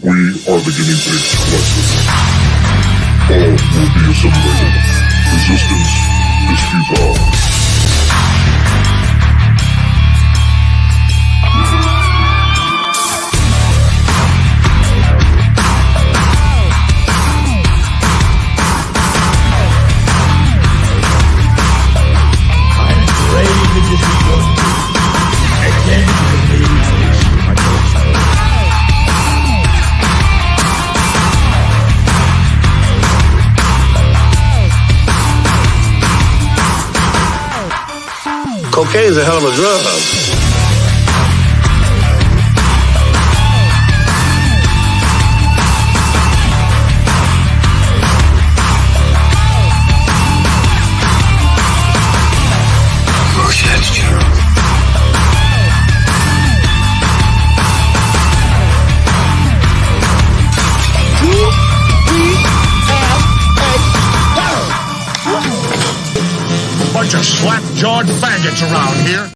We are the Guinea Pig Collective. All will be assimilated. Resistance is futile. Cocaine's a hell of a drug. Bunch of slap-jawed faggots around here.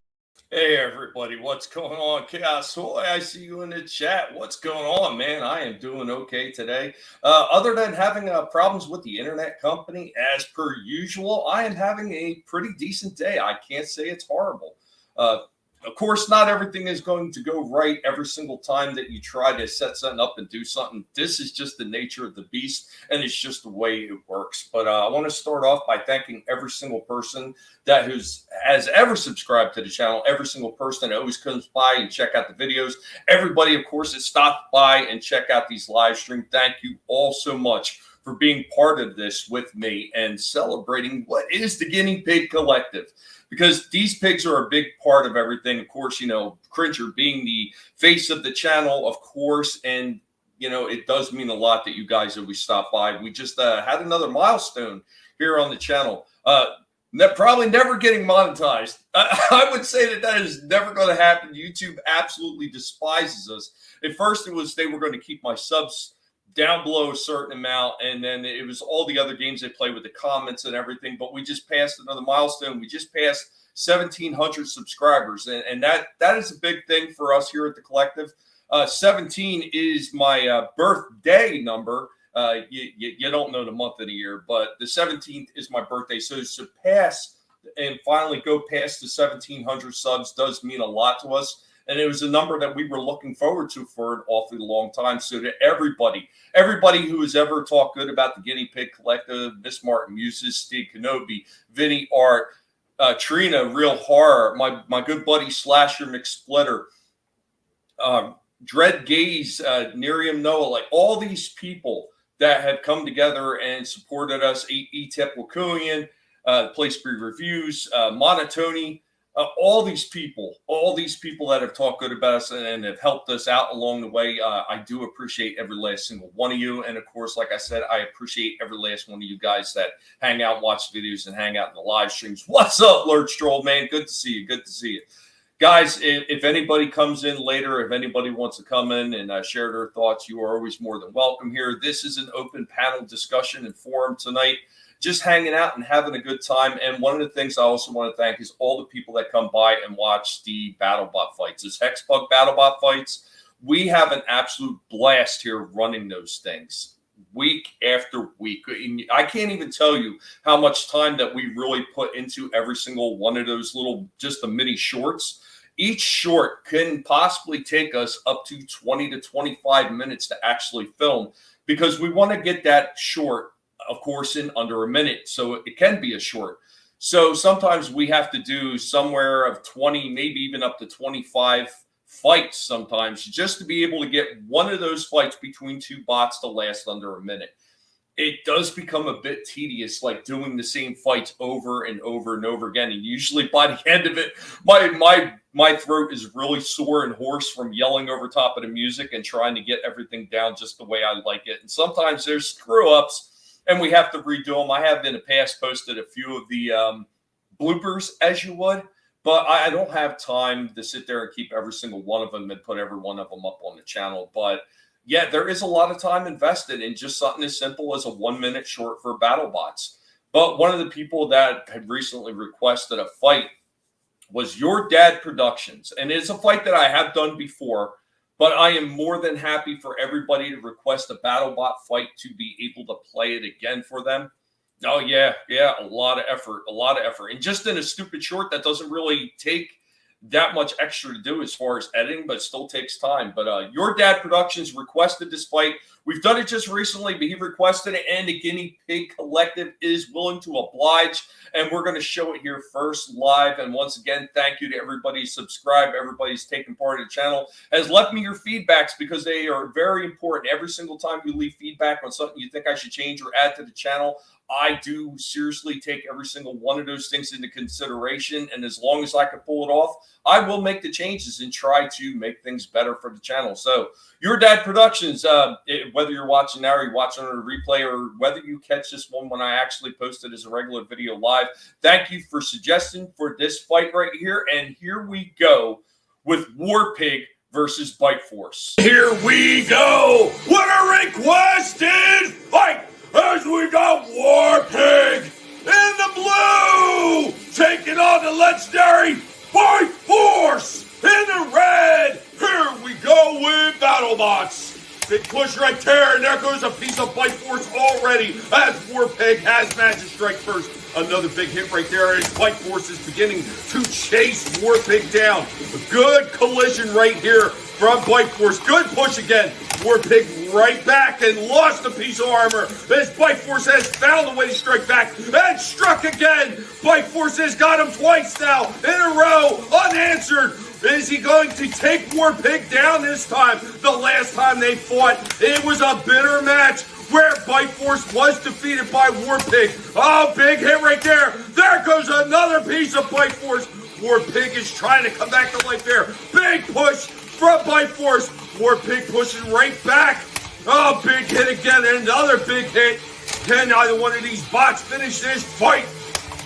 Hey everybody, what's going on? Chaos Hoy, I see you in the chat. What's going on, man? I am doing okay today. Other than having problems with the internet company, as per usual, I am having a pretty decent day. I can't say it's horrible. Of course, not everything is going to go right every single time that you try to set something up and do something. This is just the nature of the beast, and it's just the way it works. But I want to start off by thanking every single person that has ever subscribed to the channel, every single person that always comes by and check out the videos. Everybody, of course, that stopped by and check out these live streams. Thank you all so much for being part of this with me and celebrating what is the Guinea Pig Collective. Because these pigs are a big part of everything. Of course, you know, Cringer being the face of the channel, of course, and, you know, it does mean a lot that you guys always stop by. We just had another milestone here on the channel. Probably never getting monetized. I would say that is never going to happen. YouTube absolutely despises us. At first, it was they were going to keep my subs down below a certain amount, and then it was all the other games they play with the comments and everything. But we just passed another milestone. We just passed 1,700 subscribers, and that is a big thing for us here at the collective. 17 is my birthday number. You don't know the month of the year, but the 17th is my birthday. So to surpass and finally go past the 1,700 subs does mean a lot to us. And it was a number that we were looking forward to for an awfully long time. So to everybody who has ever talked good about the Guinea Pig Collective, Miss Martin Muses, Steve Kenobi, Vinny Art, Trina, Real Horror, my good buddy Slasher McSplitter, Dread Gaze, Nerium Noah, like all these people that have come together and supported us, E-Tip Wakulian, Place Free Reviews, Monotony, all these people that have talked good about us and have helped us out along the way. I do appreciate every last single one of you. And of course, like I said, I appreciate every last one of you guys that hang out, watch videos, and hang out in the live streams. What's up, Lurch Troll, man? Good to see you. Good to see you. Guys, if anybody comes in later, if anybody wants to come in and share their thoughts, you are always more than welcome here. This is an open panel discussion and forum tonight. Just hanging out and having a good time. And one of the things I also want to thank is all the people that come by and watch the Battlebot fights. Those Hexbug Battlebot fights, we have an absolute blast here running those things week after week. I can't even tell you how much time that we really put into every single one of those little, just the mini shorts. Each short can possibly take us up to 20 to 25 minutes to actually film, because we want to get that short, of course, in under a minute, so it can be a short. So sometimes we have to do somewhere of 20, maybe even up to 25 fights sometimes, just to be able to get one of those fights between two bots to last under a minute. It does become a bit tedious, like doing the same fights over and over and over again. And usually by the end of it, my throat is really sore and hoarse from yelling over top of the music and trying to get everything down just the way I like it. And sometimes there's screw-ups, and we have to redo them. I have in the past posted a few of the bloopers, as you would, but I don't have time to sit there and keep every single one of them and put every one of them up on the channel. But yeah, there is a lot of time invested in just something as simple as a 1-minute short for BattleBots. But one of the people that had recently requested a fight was Your Dad Productions. And it's a fight that I have done before, But I am more than happy for everybody to request a Battlebot fight to be able to play it again for them. Oh, yeah, a lot of effort, And just in a stupid short that doesn't really take that much extra to do as far as editing, but still takes time. But Your Dad Productions requested this fight. We've done it just recently, but he requested it, and the Guinea Pig Collective is willing to oblige, and we're going to show it here first live. And once again, thank you to everybody who subscribed, everybody's taken part of the channel, has left me your feedbacks because they are very important. Every single time you leave feedback on something you think I should change or add to the channel, I do seriously take every single one of those things into consideration. And as long as I can pull it off, I will make the changes and try to make things better for the channel. So Your Dad Productions, whether you're watching now or you're watching on a replay, or whether you catch this one when I actually post it as a regular video live, thank you for suggesting for this fight right here. And here we go with War Pig versus Bite Force. Here we go. What a requested fight. As we got War Pig in the blue, taking on the legendary Bite Force in the red. Here we go with Battlebots. Big push right there, and there goes a piece of Bite Force already as War Pig has managed to strike first. Another big hit right there as Bite Force is beginning to chase War Pig down. A good collision right here from Bite Force. Good push again. War Pig right back and lost a piece of armor as Bite Force has found a way to strike back and struck again. Bite Force has got him twice now in a row, unanswered. Is he going to take War Pig down this time? The last time they fought, it was a bitter match where Bite Force was defeated by War Pig. Oh, big hit right there. There goes another piece of Bite Force. War Pig is trying to come back to life there. Big push from Bite Force. War Pig pushing right back. Oh, big hit again. Another big hit. Can either one of these bots finish this fight?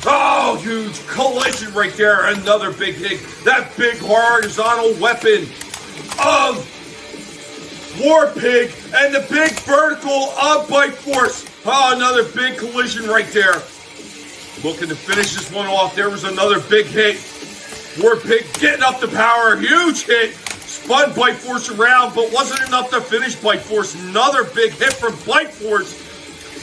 Oh, huge collision right there. Another big hit. That big horizontal weapon of War Pig and the big vertical of Bite Force. Oh, another big collision right there. Looking to finish this one off. There was another big hit. War Pig getting up the power. Huge hit. Spun Bite Force around, but wasn't enough to finish Bite Force. Another big hit from Bite Force.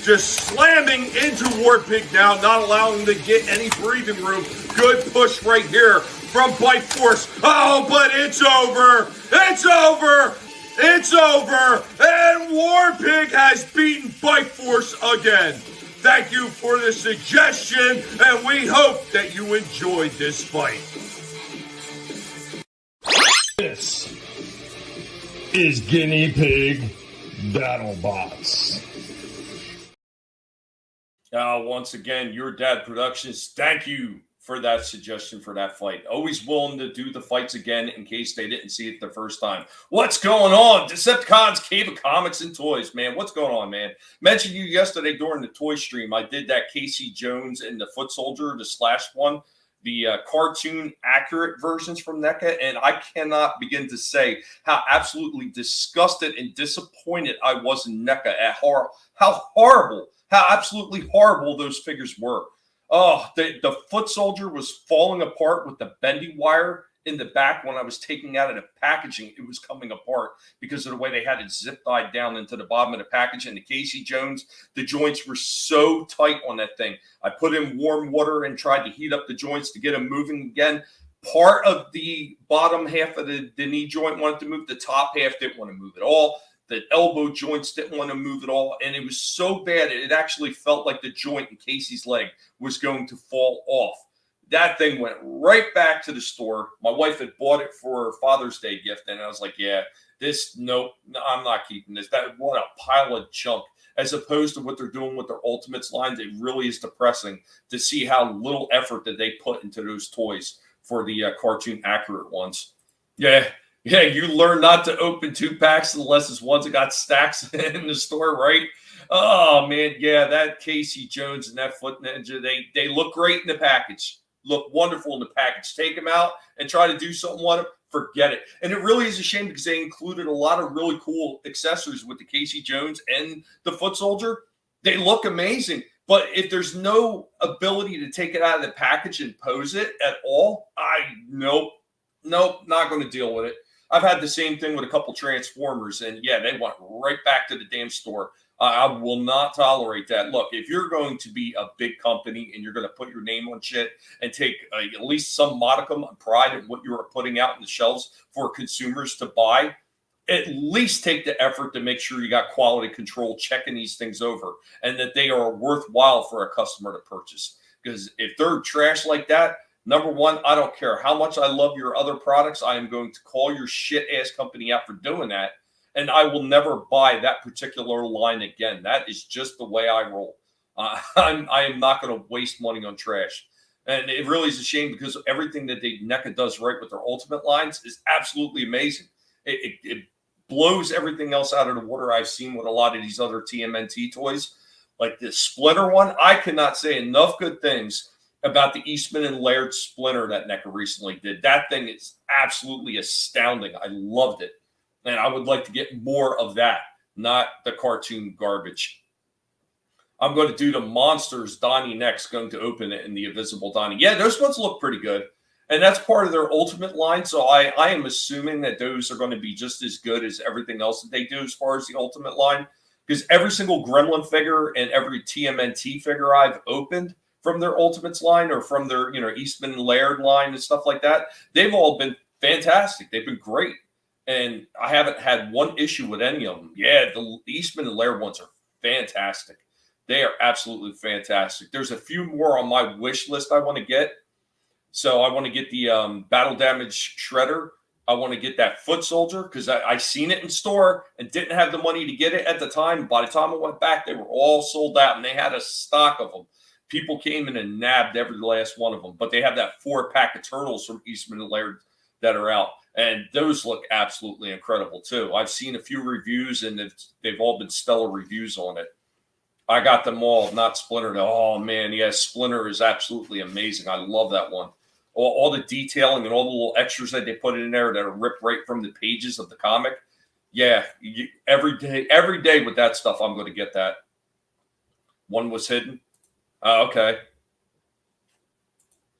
Just slamming into War Pig now, not allowing him to get any breathing room. Good push right here from Bite Force. Oh, but it's over. It's over. It's over. And War Pig has beaten Bite Force again. Thank you for the suggestion, and we hope that you enjoyed this fight. This is Guinea Pig Battlebots. Once again, Your Dad Productions, thank you for that suggestion for that fight. Always willing to do the fights again in case they didn't see it the first time. What's going on? Decepticons, Cave of Comics and Toys, man. What's going on, man? Mentioned you yesterday during the toy stream. I did that Casey Jones and the Foot Soldier, the slashed one, the cartoon accurate versions from NECA, and I cannot begin to say how absolutely disgusted and disappointed I was in NECA at how horrible, how absolutely horrible those figures were. Oh, the Foot Soldier was falling apart with the bendy wire in the back when I was taking out of the packaging. It was coming apart because of the way they had it zip tied down into the bottom of the package. And the Casey Jones, the joints were so tight on that thing. I put in warm water and tried to heat up the joints to get them moving again. Part of the bottom half of the knee joint wanted to move. The top half didn't want to move at all. The elbow joints didn't want to move at all. And it was so bad, it actually felt like the joint in Casey's leg was going to fall off. That thing went right back to the store. My wife had bought it for her Father's Day gift. And I was like, yeah, nope, I'm not keeping this. What a pile of junk. As opposed to what they're doing with their Ultimates line, it really is depressing to see how little effort that they put into those toys for the cartoon accurate ones. Yeah, you learn not to open 2-packs unless it's ones that got stacks in the store, right? Oh, man, yeah, that Casey Jones and that Foot Ninja, they look great in the package. Look wonderful in the package. Take them out and try to do something with them, forget it. And it really is a shame because they included a lot of really cool accessories with the Casey Jones and the Foot Soldier. They look amazing. But if there's no ability to take it out of the package and pose it at all, nope, not going to deal with it. I've had the same thing with a couple Transformers, and yeah, they went right back to the damn store. I will not tolerate that. Look, if you're going to be a big company and you're going to put your name on shit and take at least some modicum of pride in what you are putting out in the shelves for consumers to buy, at least take the effort to make sure you got quality control checking these things over and that they are worthwhile for a customer to purchase. Because if they're trash like that, number one, I don't care how much I love your other products. I am going to call your shit ass company out for doing that. And I will never buy that particular line again. That is just the way I roll. I am not going to waste money on trash. And it really is a shame because everything that NECA does right with their Ultimate lines is absolutely amazing. It blows everything else out of the water I've seen with a lot of these other TMNT toys. Like this Splinter one, I cannot say enough good things about the Eastman and Laird Splinter that NECA recently did. That thing is absolutely astounding. I loved it. And I would like to get more of that, not the cartoon garbage. I'm going to do the Monsters Donnie next, going to open it in the Invisible Donnie. Yeah, those ones look pretty good. And that's part of their Ultimate line. So I am assuming that those are going to be just as good as everything else that they do as far as the Ultimate line. Because every single Gremlin figure and every TMNT figure I've opened from their Ultimates line or from their, Eastman and Laird line and stuff like that, they've all been fantastic. They've been great. And I haven't had one issue with any of them. Yeah, the Eastman and Laird ones are fantastic. They are absolutely fantastic. There's a few more on my wish list I want to get. So I want to get the Battle Damage Shredder. I want to get that Foot Soldier because I seen it in store and didn't have the money to get it at the time. By the time I went back, they were all sold out and they had a stock of them. People came in and nabbed every last one of them. But they have that 4-pack of Turtles from Eastman and Laird that are out. And those look absolutely incredible, too. I've seen a few reviews, and they've all been stellar reviews on it. I got them all, not Splinter. Oh, man, yes, Splinter is absolutely amazing. I love that one. All the detailing and all the little extras that they put in there that are ripped right from the pages of the comic. Yeah, every day with that stuff, I'm going to get that. One was hidden. Okay.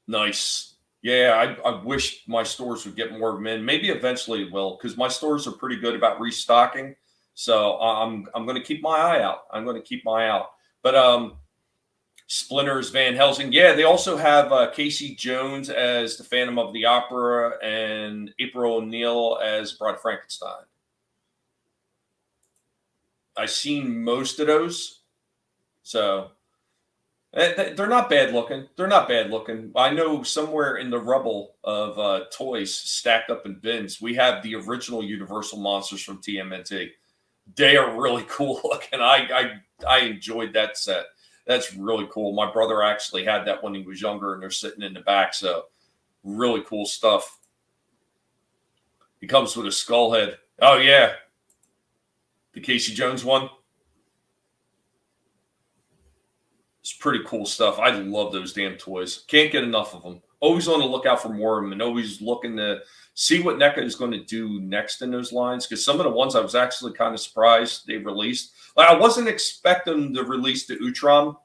Nice. Yeah, I wish my stores would get more of them in. Maybe eventually it will, because my stores are pretty good about restocking. So I'm going to keep my eye out. But Splinter's Van Helsing. Yeah, they also have Casey Jones as the Phantom of the Opera and April O'Neil as Bride of Frankenstein. I've seen most of those. So they're not bad looking. I know somewhere in the rubble of toys stacked up in bins, we have the original Universal Monsters from TMNT. They are really cool looking. I enjoyed that set. That's really cool. My brother actually had that when he was younger, and they're sitting in the back. So really cool stuff. He comes with a skull head. Oh, yeah. The Casey Jones one. It's pretty cool stuff. I love those damn toys. Can't get enough of them. Always on the lookout for more of them and always looking to see what NECA is going to do next in those lines. Because some of the ones I was actually kind of surprised they released. Like, I wasn't expecting to release the Utrom,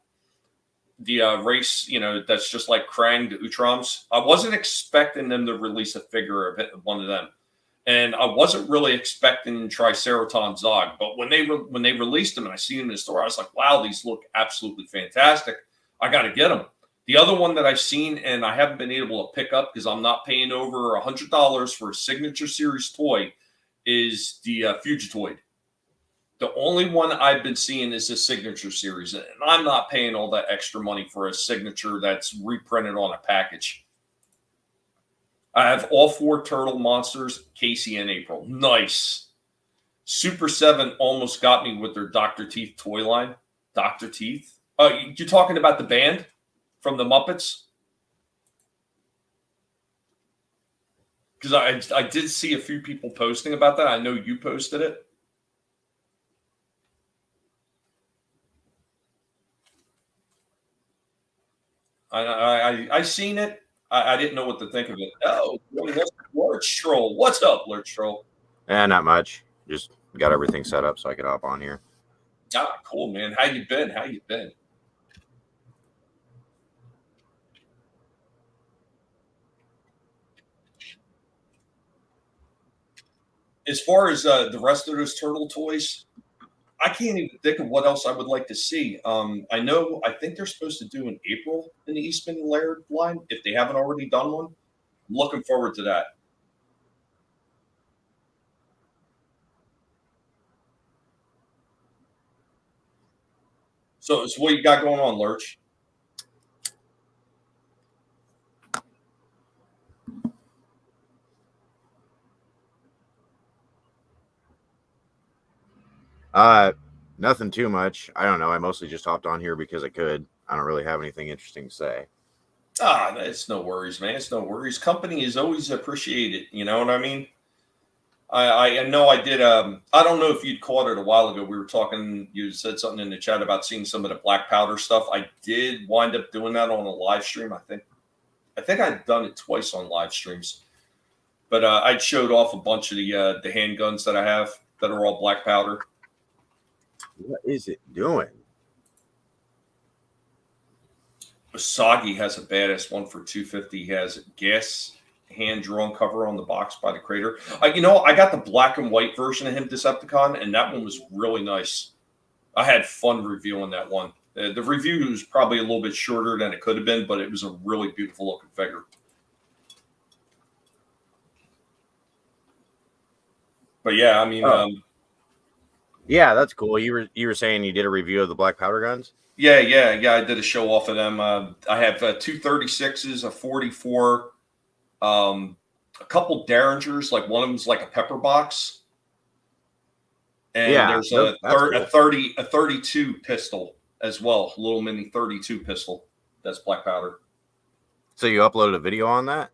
the race, that's just like Krang, the Utroms. I wasn't expecting them to release a figure of one of them. And I wasn't really expecting Triceraton Zog, but when they released them and I seen them in the store, I was like, wow, these look absolutely fantastic. I got to get them. The other one that I've seen and I haven't been able to pick up because I'm not paying over $100 for a Signature Series toy is the Fugitoid. The only one I've been seeing is the Signature Series, and I'm not paying all that extra money for a Signature that's reprinted on a package. I have all 4 Turtle Monsters, Casey and April. Nice. Super 7 almost got me with their Dr. Teeth toy line. Dr. Teeth? You're talking about the band from the Muppets? Because I did see a few people posting about that. I know you posted it. I seen it. I didn't know what to think of it. Oh, Lurch Troll. What's up, Lurch Troll? Not much. Just got everything set up so I could hop on here. Ah, cool, man. How you been? as far as the rest of those turtle toys, I can't even think of what else I would like to see. I think they're supposed to do in April in the Eastman Laird line if they haven't already done one. I'm looking forward to that. So what you got going on, Lurch? Nothing too much. I don't know. I mostly just hopped on here because I could. I don't really have anything interesting to say. It's no worries, man. It's no worries. Company is always appreciated. You know what I mean? I know I did. I don't know if you'd caught it a while ago. We were talking. You said something in the chat about seeing some of the black powder stuff. I did wind up doing that on a live stream. I think I'd done it twice on live streams. But I showed off a bunch of the handguns that I have that are all black powder. What is it doing? Usagi has a badass one for $250. He has a gas hand-drawn cover on the box by the Creator. I got the black and white version of him, Decepticon, and that one was really nice. I had fun reviewing that one. The review was probably a little bit shorter than it could have been, but it was a really beautiful looking figure. But yeah, I mean, yeah, that's cool. You were saying you did a review of the black powder guns? Yeah. I did a show off of them. I have 236s, a 44, a couple Derringers. Like one of them's like a pepper box, and there's a 32 pistol as well, a little mini 32 pistol. That's black powder. So you uploaded a video on that?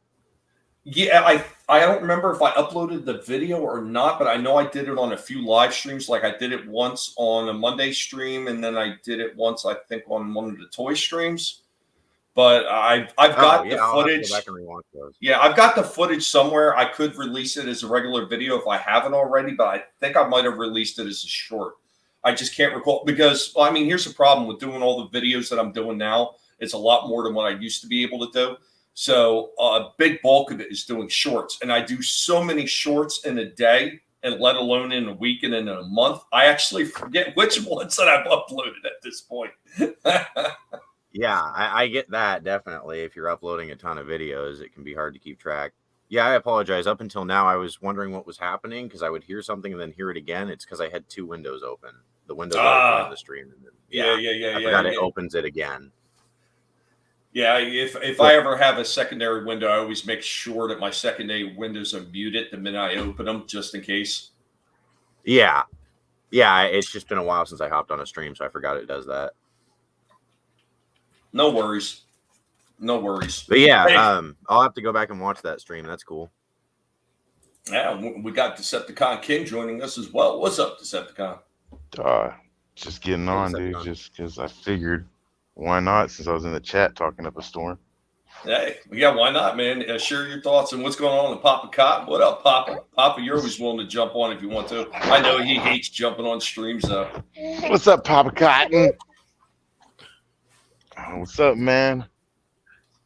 Yeah, I don't remember if I uploaded the video or not, but I know I did it on a few live streams. Like I did it once on a Monday stream, and then I did it once, I think, on one of the toy streams. But I've got the footage. I'll have to go back and rewatch those. Yeah, I've got the footage somewhere. I could release it as a regular video if I haven't already, but I think I might have released it as a short. I just can't recall because, I mean, here's the problem with doing all the videos that I'm doing now. It's a lot more than what I used to be able to do. So a big bulk of it is doing shorts. And I do so many shorts in a day, and let alone in a week and in a month. I actually forget which ones that I've uploaded at this point. Yeah, I get that, definitely. If you're uploading a ton of videos, it can be hard to keep track. Yeah, I apologize. Up until now, I was wondering what was happening because I would hear something and then hear it again. It's because I had two windows open. The window that I on the stream. And then, yeah. I forgot it opens it again. Yeah, if I ever have a secondary window, I always make sure that my secondary windows are muted the minute I open them, just in case. Yeah, it's just been a while since I hopped on a stream, so I forgot it does that. No worries. But yeah, hey. I'll have to go back and watch that stream. That's cool. Yeah, we got Decepticon King joining us as well. What's up, Decepticon? Just getting on, dude. Just because I figured, why not? Since I was in the chat talking up a storm. Hey, yeah, why not, man? Share your thoughts on what's going on with Papa Cotton. What up, Papa? Papa, you're always willing to jump on if you want to. I know he hates jumping on streams, though. What's up, Papa Cotton? What's up, man?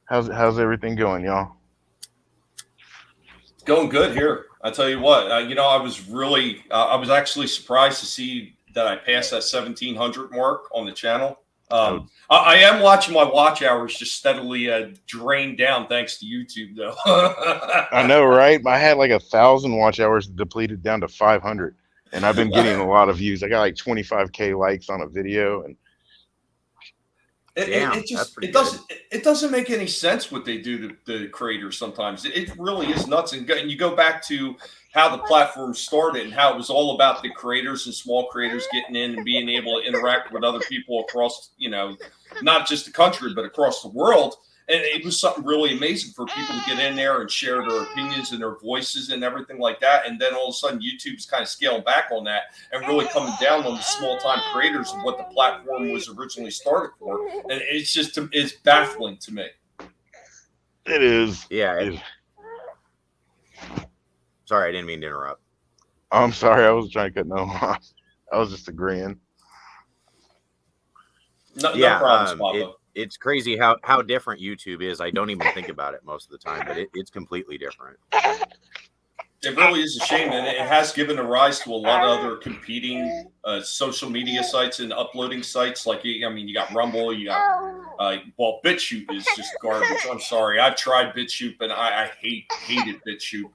How's everything going, y'all? It's going good here. I tell you what, I was actually surprised to see that I passed that 1,700 mark on the channel. I am watching my watch hours just steadily drain down thanks to YouTube, though. I know, right? I had like 1,000 watch hours depleted down to 500, and I've been getting a lot of views. I got like 25K likes on a video, and it doesn't make any sense what they do to the creators sometimes. It really is nuts. And you go back to how the platform started and how it was all about the creators and small creators getting in and being able to interact with other people across, not just the country, but across the world. And it was something really amazing for people to get in there and share their opinions and their voices and everything like that. And then all of a sudden, YouTube's kind of scaling back on that and really coming down on the small-time creators and what the platform was originally started for. And it's baffling to me. It is. Yeah. Sorry, I didn't mean to interrupt. I'm sorry. I was trying to cut no off. I was just agreeing. No problems, Papa. It's crazy how different YouTube is. I don't even think about it most of the time, but it's completely different. It really is a shame, and it has given a rise to a lot of other competing social media sites and uploading sites. Like, I mean, you got Rumble, you got well, BitChute is just garbage. I'm sorry, I've tried BitChute, but I hated BitChute.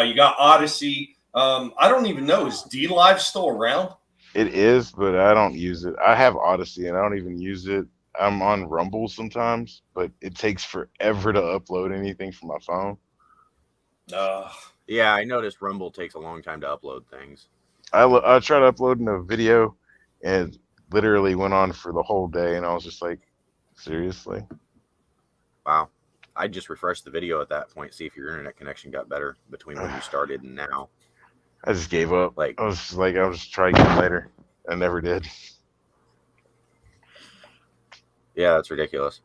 You got Odyssey. I don't even know, is DLive still around? It is, but I don't use it. I have Odyssey, and I don't even use it. I'm on Rumble sometimes, but it takes forever to upload anything from my phone. Yeah, I noticed Rumble takes a long time to upload things. I tried uploading a video, and literally went on for the whole day, and I was just like, seriously? Wow. I just refreshed the video at that point, see if your internet connection got better between when you started and now. I just gave up. Like, I was just like, I'll just try again later. I never did. Yeah, that's ridiculous.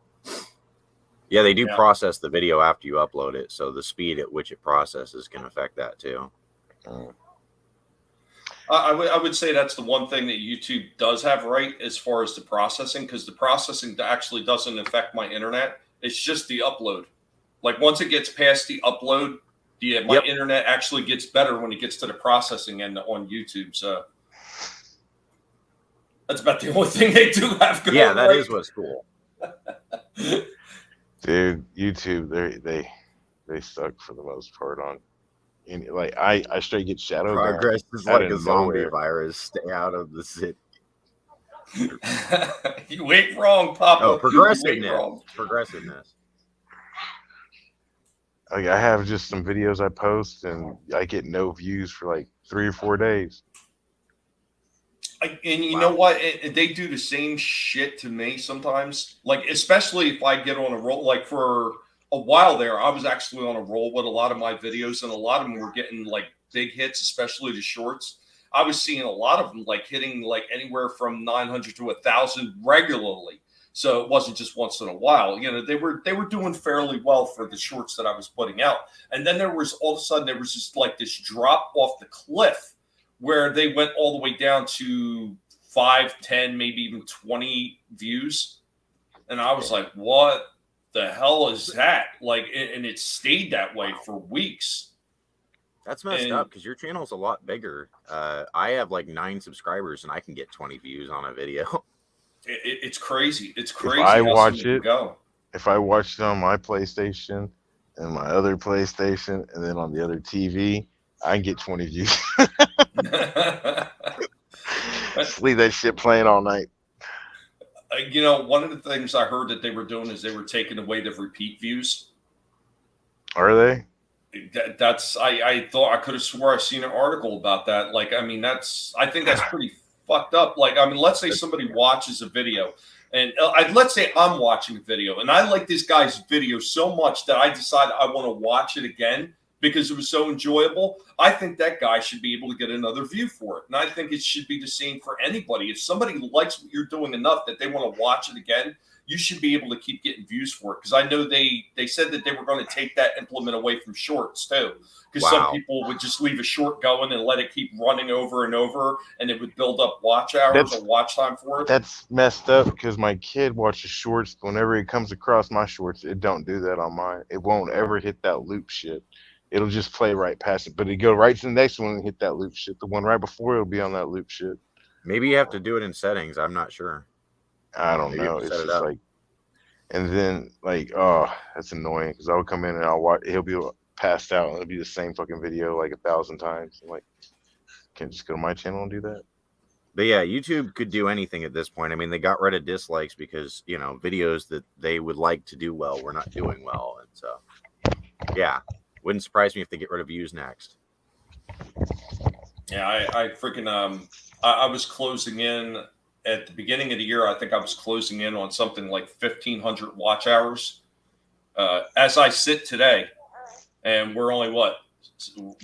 Yeah, they do process the video after you upload it, so the speed at which it processes can affect that too. I would say that's the one thing that YouTube does have right as far as the processing, because the processing actually doesn't affect my internet. It's just the upload. Like, once it gets past the upload, my internet actually gets better when it gets to the processing end on YouTube. So that's about the only thing they do have going. Yeah, that is what's cool. Dude, YouTube, they suck for the most part on. Like, I straight get shadow Progress banned is out like of a zombie nowhere. virus. Stay out of the city. You ain't wrong, Papa. Oh, You ain't progressiveness. wrong. Progressiveness. Like, I have just some videos I post, and I get no views for like 3 or 4 days. And you know what? They do the same shit to me sometimes. Like, especially if I get on a roll. Like, for a while there, I was actually on a roll with a lot of my videos, and a lot of them were getting like big hits, especially the shorts. I was seeing a lot of them like hitting like anywhere from 900 to 1,000 regularly. So it wasn't just once in a while. You know, they were doing fairly well for the shorts that I was putting out. And then there was all of a sudden there was just like this drop off the cliff where they went all the way down to 5, 10, maybe even 20 views. And I was like, what the hell is that? Like, and it stayed that way for weeks. That's messed up because your channel's a lot bigger. I have like 9 subscribers and I can get 20 views on a video. It's crazy. It's crazy. If I how watch some it, go. if I watch it on my PlayStation and my other PlayStation, and then on the other TV, I can get 20 views. Just leave that shit playing all night. You know, one of the things I heard that they were doing is they were taking away the repeat views. Are they? I thought I could have swore I seen an article about that. Like, I mean, I think that's pretty fucked up. Like, I mean, let's say somebody watches a video, and let's say I'm watching a video, and I like this guy's video so much that I decide I want to watch it again because it was so enjoyable. I think that guy should be able to get another view for it. And I think it should be the same for anybody. If somebody likes what you're doing enough that they want to watch it again, you should be able to keep getting views for it. Because I know they said that they were going to take that implement away from shorts too. Because some people would just leave a short going and let it keep running over and over, and it would build up watch hours or watch time for it. That's messed up because my kid watches shorts. Whenever it comes across my shorts, it don't do that on mine. It won't ever hit that loop shit. It'll just play right past it. But it go right to the next one and hit that loop shit. The one right before it'll be on that loop shit. Maybe you have to do it in settings. I'm not sure. I don't know. It's just like, and then like, oh, that's annoying because I'll come in and I'll watch. He'll be passed out and it'll be the same fucking video like 1,000 times. I'm like, can't just go to my channel and do that. But yeah, YouTube could do anything at this point. I mean, they got rid of dislikes because, you know, videos that they would like to do well were not doing well. And so, yeah, wouldn't surprise me if they get rid of views next. Yeah, I freaking I was closing in at the beginning of the year. I think I was closing in on something like 1,500 watch hours. As I sit today, and we're only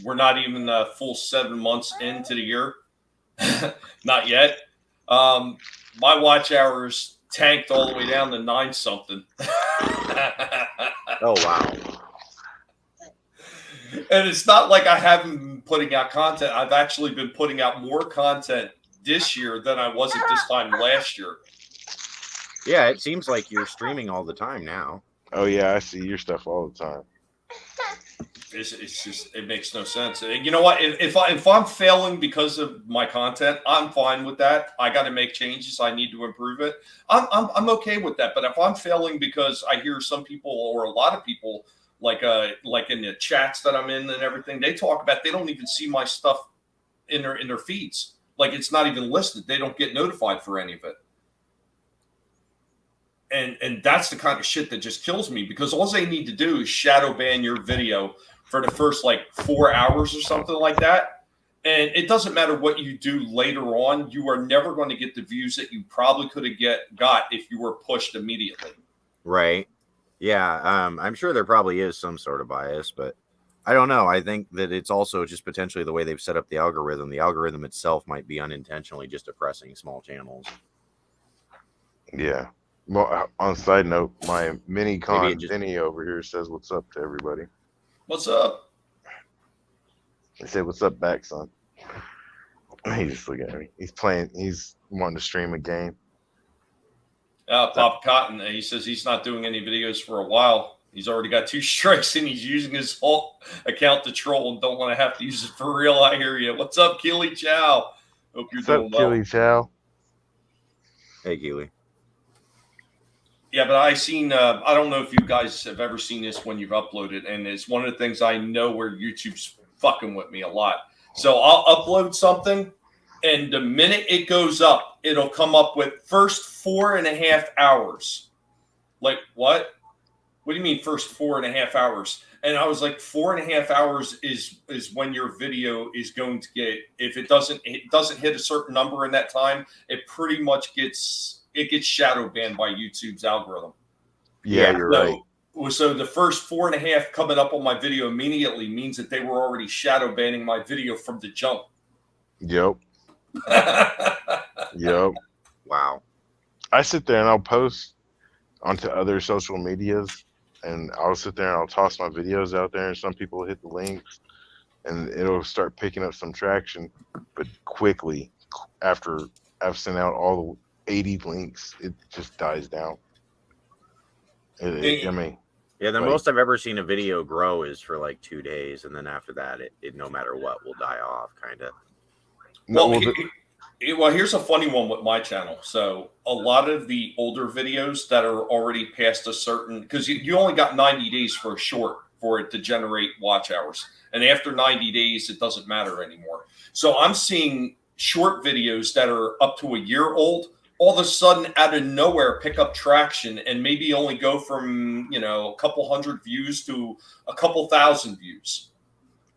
we're not even a full 7 months into the year. Not yet. My watch hours tanked all the way down to 9 something. Oh, wow. And it's not like I haven't been putting out content. I've actually been putting out more content this year than I was at this time last year. Yeah, it seems like you're streaming all the time now. Oh yeah, I see your stuff all the time. It's just, it makes no sense. You know what? If I'm failing because of my content, I'm fine with that. I got to make changes. I need to improve it. I'm okay with that. But if I'm failing because I hear some people or a lot of people like in the chats that I'm in and everything, they talk about they don't even see my stuff in their feeds. Like it's not even listed. They don't get notified for any of it. And that's the kind of shit that just kills me, because all they need to do is shadow ban your video for the first like 4 hours or something like that. And it doesn't matter what you do later on. You are never going to get the views that you probably could have got if you were pushed immediately. Right. Yeah. I'm sure there probably is some sort of bias, but I don't know. I think that it's also just potentially the way they've set up the algorithm. The algorithm itself might be unintentionally just oppressing small channels. Yeah. Well, on side note, my mini con Vinny over here says what's up to everybody. What's up? I said, what's up back, son? He's just looking at me. He's playing. He's wanting to stream a game. Pop Cotton, he says he's not doing any videos for a while. He's already got 2 strikes and he's using his whole account to troll and don't want to have to use it for real. I hear you. What's up, Keely Chow? Hope you're doing well. Keely Chow? Hey, Keely. Yeah, but I don't know if you guys have ever seen this when you've uploaded, and it's one of the things I know where YouTube's fucking with me a lot. So I'll upload something, and the minute it goes up, it'll come up with first 4.5 hours. Like, what? What do you mean first 4.5 hours? And I was like, 4.5 hours is when your video is going to get, if it doesn't hit a certain number in that time, it pretty much gets shadow banned by YouTube's algorithm. Yeah, you're right. So the first 4.5 coming up on my video immediately means that they were already shadow banning my video from the jump. Yep. Yep. Wow. I sit there and I'll post onto other social medias, and I'll sit there and I'll toss my videos out there, and some people hit the links, and it'll start picking up some traction. But quickly, after I've sent out all the 80 links, it just dies down. I mean, yeah, the most I've ever seen a video grow is for like 2 days, and then after that, it no matter what will die off, kind of. Well, here's a funny one with my channel. So a lot of the older videos that are already past a certain, because you only got 90 days for a short for it to generate watch hours, and after 90 days, it doesn't matter anymore. So I'm seeing short videos that are up to a year old, all of a sudden out of nowhere pick up traction and maybe only go from, a couple hundred views to a couple thousand views.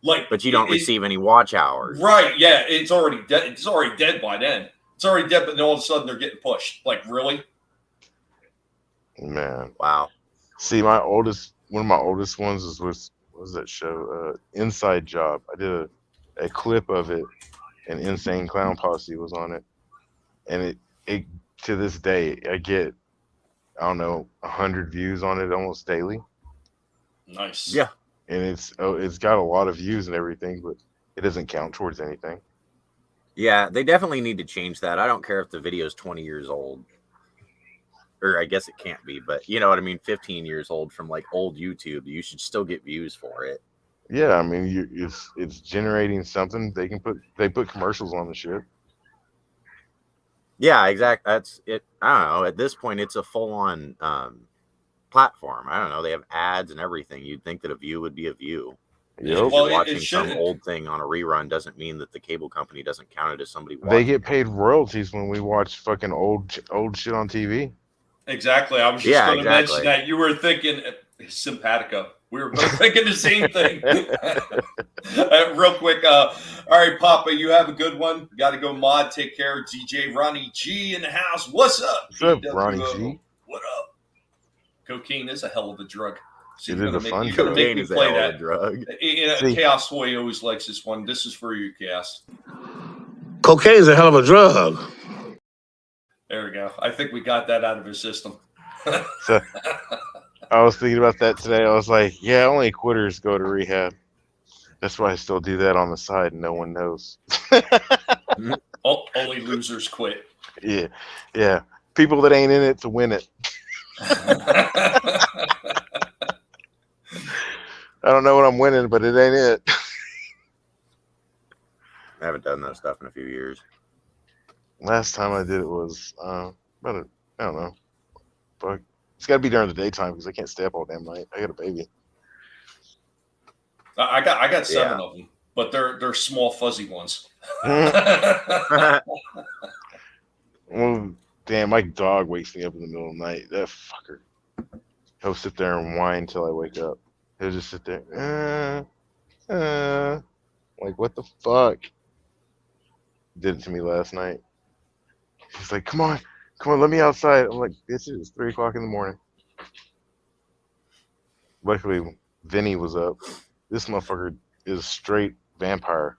But you don't receive any watch hours. Right. Yeah. It's already dead. It's already dead by then. It's already dead, but then all of a sudden they're getting pushed. Like, really? Man. Wow. See, one of my oldest ones is with, what was that show? Inside Job. I did a clip of it, and Insane Clown Posse was on it. And it to this day, I get, 100 views on it almost daily. Nice. Yeah. And it's got a lot of views and everything, but it doesn't count towards anything. Yeah, they definitely need to change that. I don't care if the video is 20 years old. Or I guess it can't be, but you know what I mean? 15 years old from like old YouTube. You should still get views for it. Yeah, I mean, it's generating something. They put commercials on the shit. Yeah, exactly. That's it. I don't know. At this point, it's a full-on platform. I don't know. They have ads and everything. You'd think that a view would be a view. Yep. Well, watching some old thing on a rerun doesn't mean that the cable company doesn't count it as somebody watching. They get paid royalties when we watch fucking old shit on TV. Exactly. I was just going to mention that. You were thinking simpatico. We were both thinking the same thing. Real quick. All right, Papa, you have a good one. Got to go mod. Take care. DJ Ronnie G in the house. What's up? What's up, Ronnie G? What up? Cocaine is a hell of a drug. So it is a fun drug. You're going to make me play that drug. Chaos Boy always likes this one. This is for you, Chaos. Cocaine is a hell of a drug. There we go. I think we got that out of his system. So, I was thinking about that today. I was like, yeah, only quitters go to rehab. That's why I still do that on the side and no one knows. Only losers quit. Yeah. People that ain't in it to win it. I don't know what I'm winning, but it ain't it. I haven't done that stuff in a few years. Last time I did it was I don't know. Fuck. It's got to be during the daytime because I can't stay up all damn night. I got a baby. I got 7 of them, but they're small fuzzy ones. Well, damn, my dog wakes me up in the middle of the night. That fucker. He'll sit there and whine until I wake up. He'll just sit there. Like, what the fuck? Did it to me last night. He's like, come on, let me outside. I'm like, bitch, it's 3 o'clock in the morning. Luckily, Vinny was up. This motherfucker is straight vampire.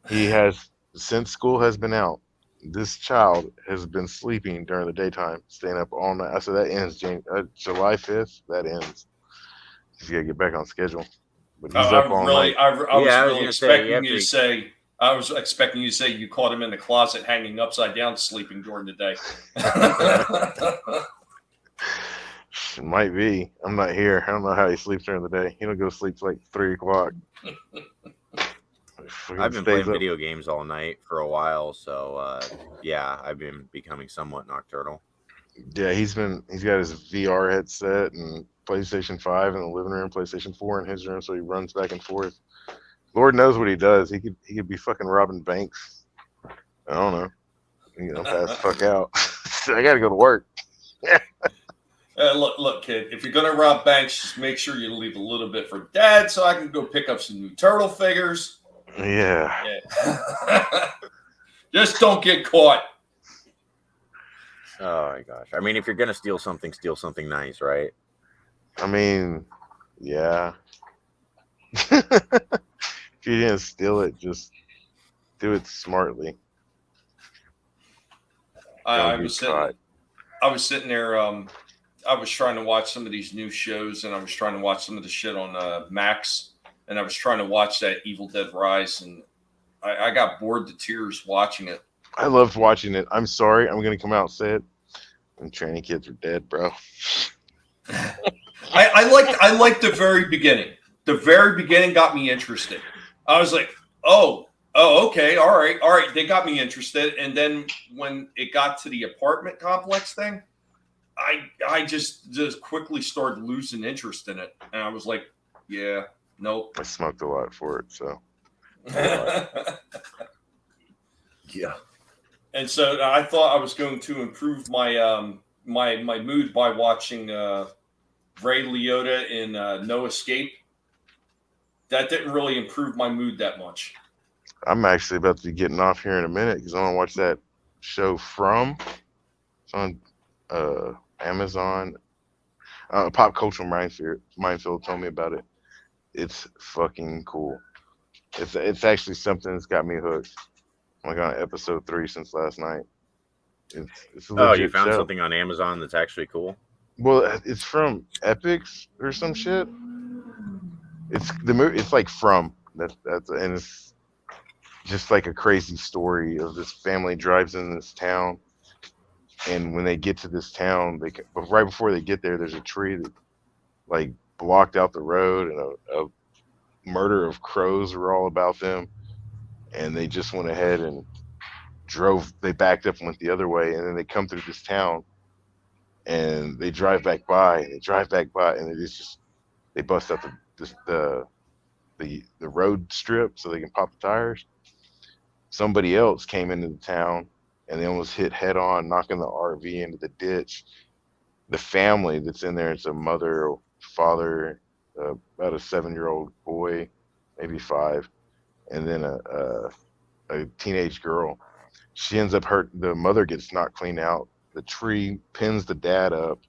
He has, since school has been out, this child has been sleeping during the daytime, staying up all night. I said, that ends July 5th. That ends. He's got to get back on schedule. But he's up all night. I was expecting you to say, you caught him in the closet hanging upside down sleeping during the day. It might be. I'm not here. I don't know how he sleeps during the day. He don't go to sleep till like 3 o'clock. I've been playing video games all night for a while, so yeah, I've been becoming somewhat nocturnal. Yeah, he's got his VR headset and PlayStation 5 in the living room, PlayStation 4 in his room, so he runs back and forth. Lord knows what he does. He could be fucking robbing banks. I don't know. Pass the fuck out. I gotta go to work. Look, kid. If you're gonna rob banks, just make sure you leave a little bit for Dad, so I can go pick up some new turtle figures. Yeah. Just don't get caught. Oh my gosh! I mean, if you're gonna steal something nice, right? I mean, yeah. If you didn't steal it, just do it smartly. I was sitting there. I was trying to watch some of these new shows, and I was trying to watch some of the shit on Max, and I was trying to watch that Evil Dead Rise, and I got bored to tears watching it. I loved watching it. I'm sorry, I'm gonna come out and say it. And tranny kids are dead, bro. I liked the very beginning. The very beginning got me interested. I was like, oh, okay, all right. They got me interested, and then when it got to the apartment complex thing, I just quickly started losing interest in it, and I was like, yeah, nope. I smoked a lot for it, so. Yeah. And so I thought I was going to improve my my mood by watching Ray Liotta in No Escape. That didn't really improve my mood that much. I'm actually about to be getting off here in a minute because I want to watch that show From. It's on Amazon. Pop Cultural Minefield told me about it. It's fucking cool. It's actually something that's got me hooked. I'm like on episode 3 since last night. It's a legit you found show. something on Amazon that's actually cool? Well, it's from Epics or some shit. It's the movie. It's like From that's and it's just like a crazy story of this family drives in this town, and when they get to this town, but right before they get there, there's a tree that like blocked out the road, and a murder of crows were all about them, and they just went ahead and they backed up and went the other way, and then they come through this town, and they drive back by, and they bust out the road strip so they can pop the tires. Somebody else came into the town, and they almost hit head on, knocking the RV into the ditch. The family that's in there, it's a mother, a father, about a 7-year-old boy, maybe 5, and then a teenage girl. She ends up hurt. The mother gets knocked clean out. The tree pins the dad up.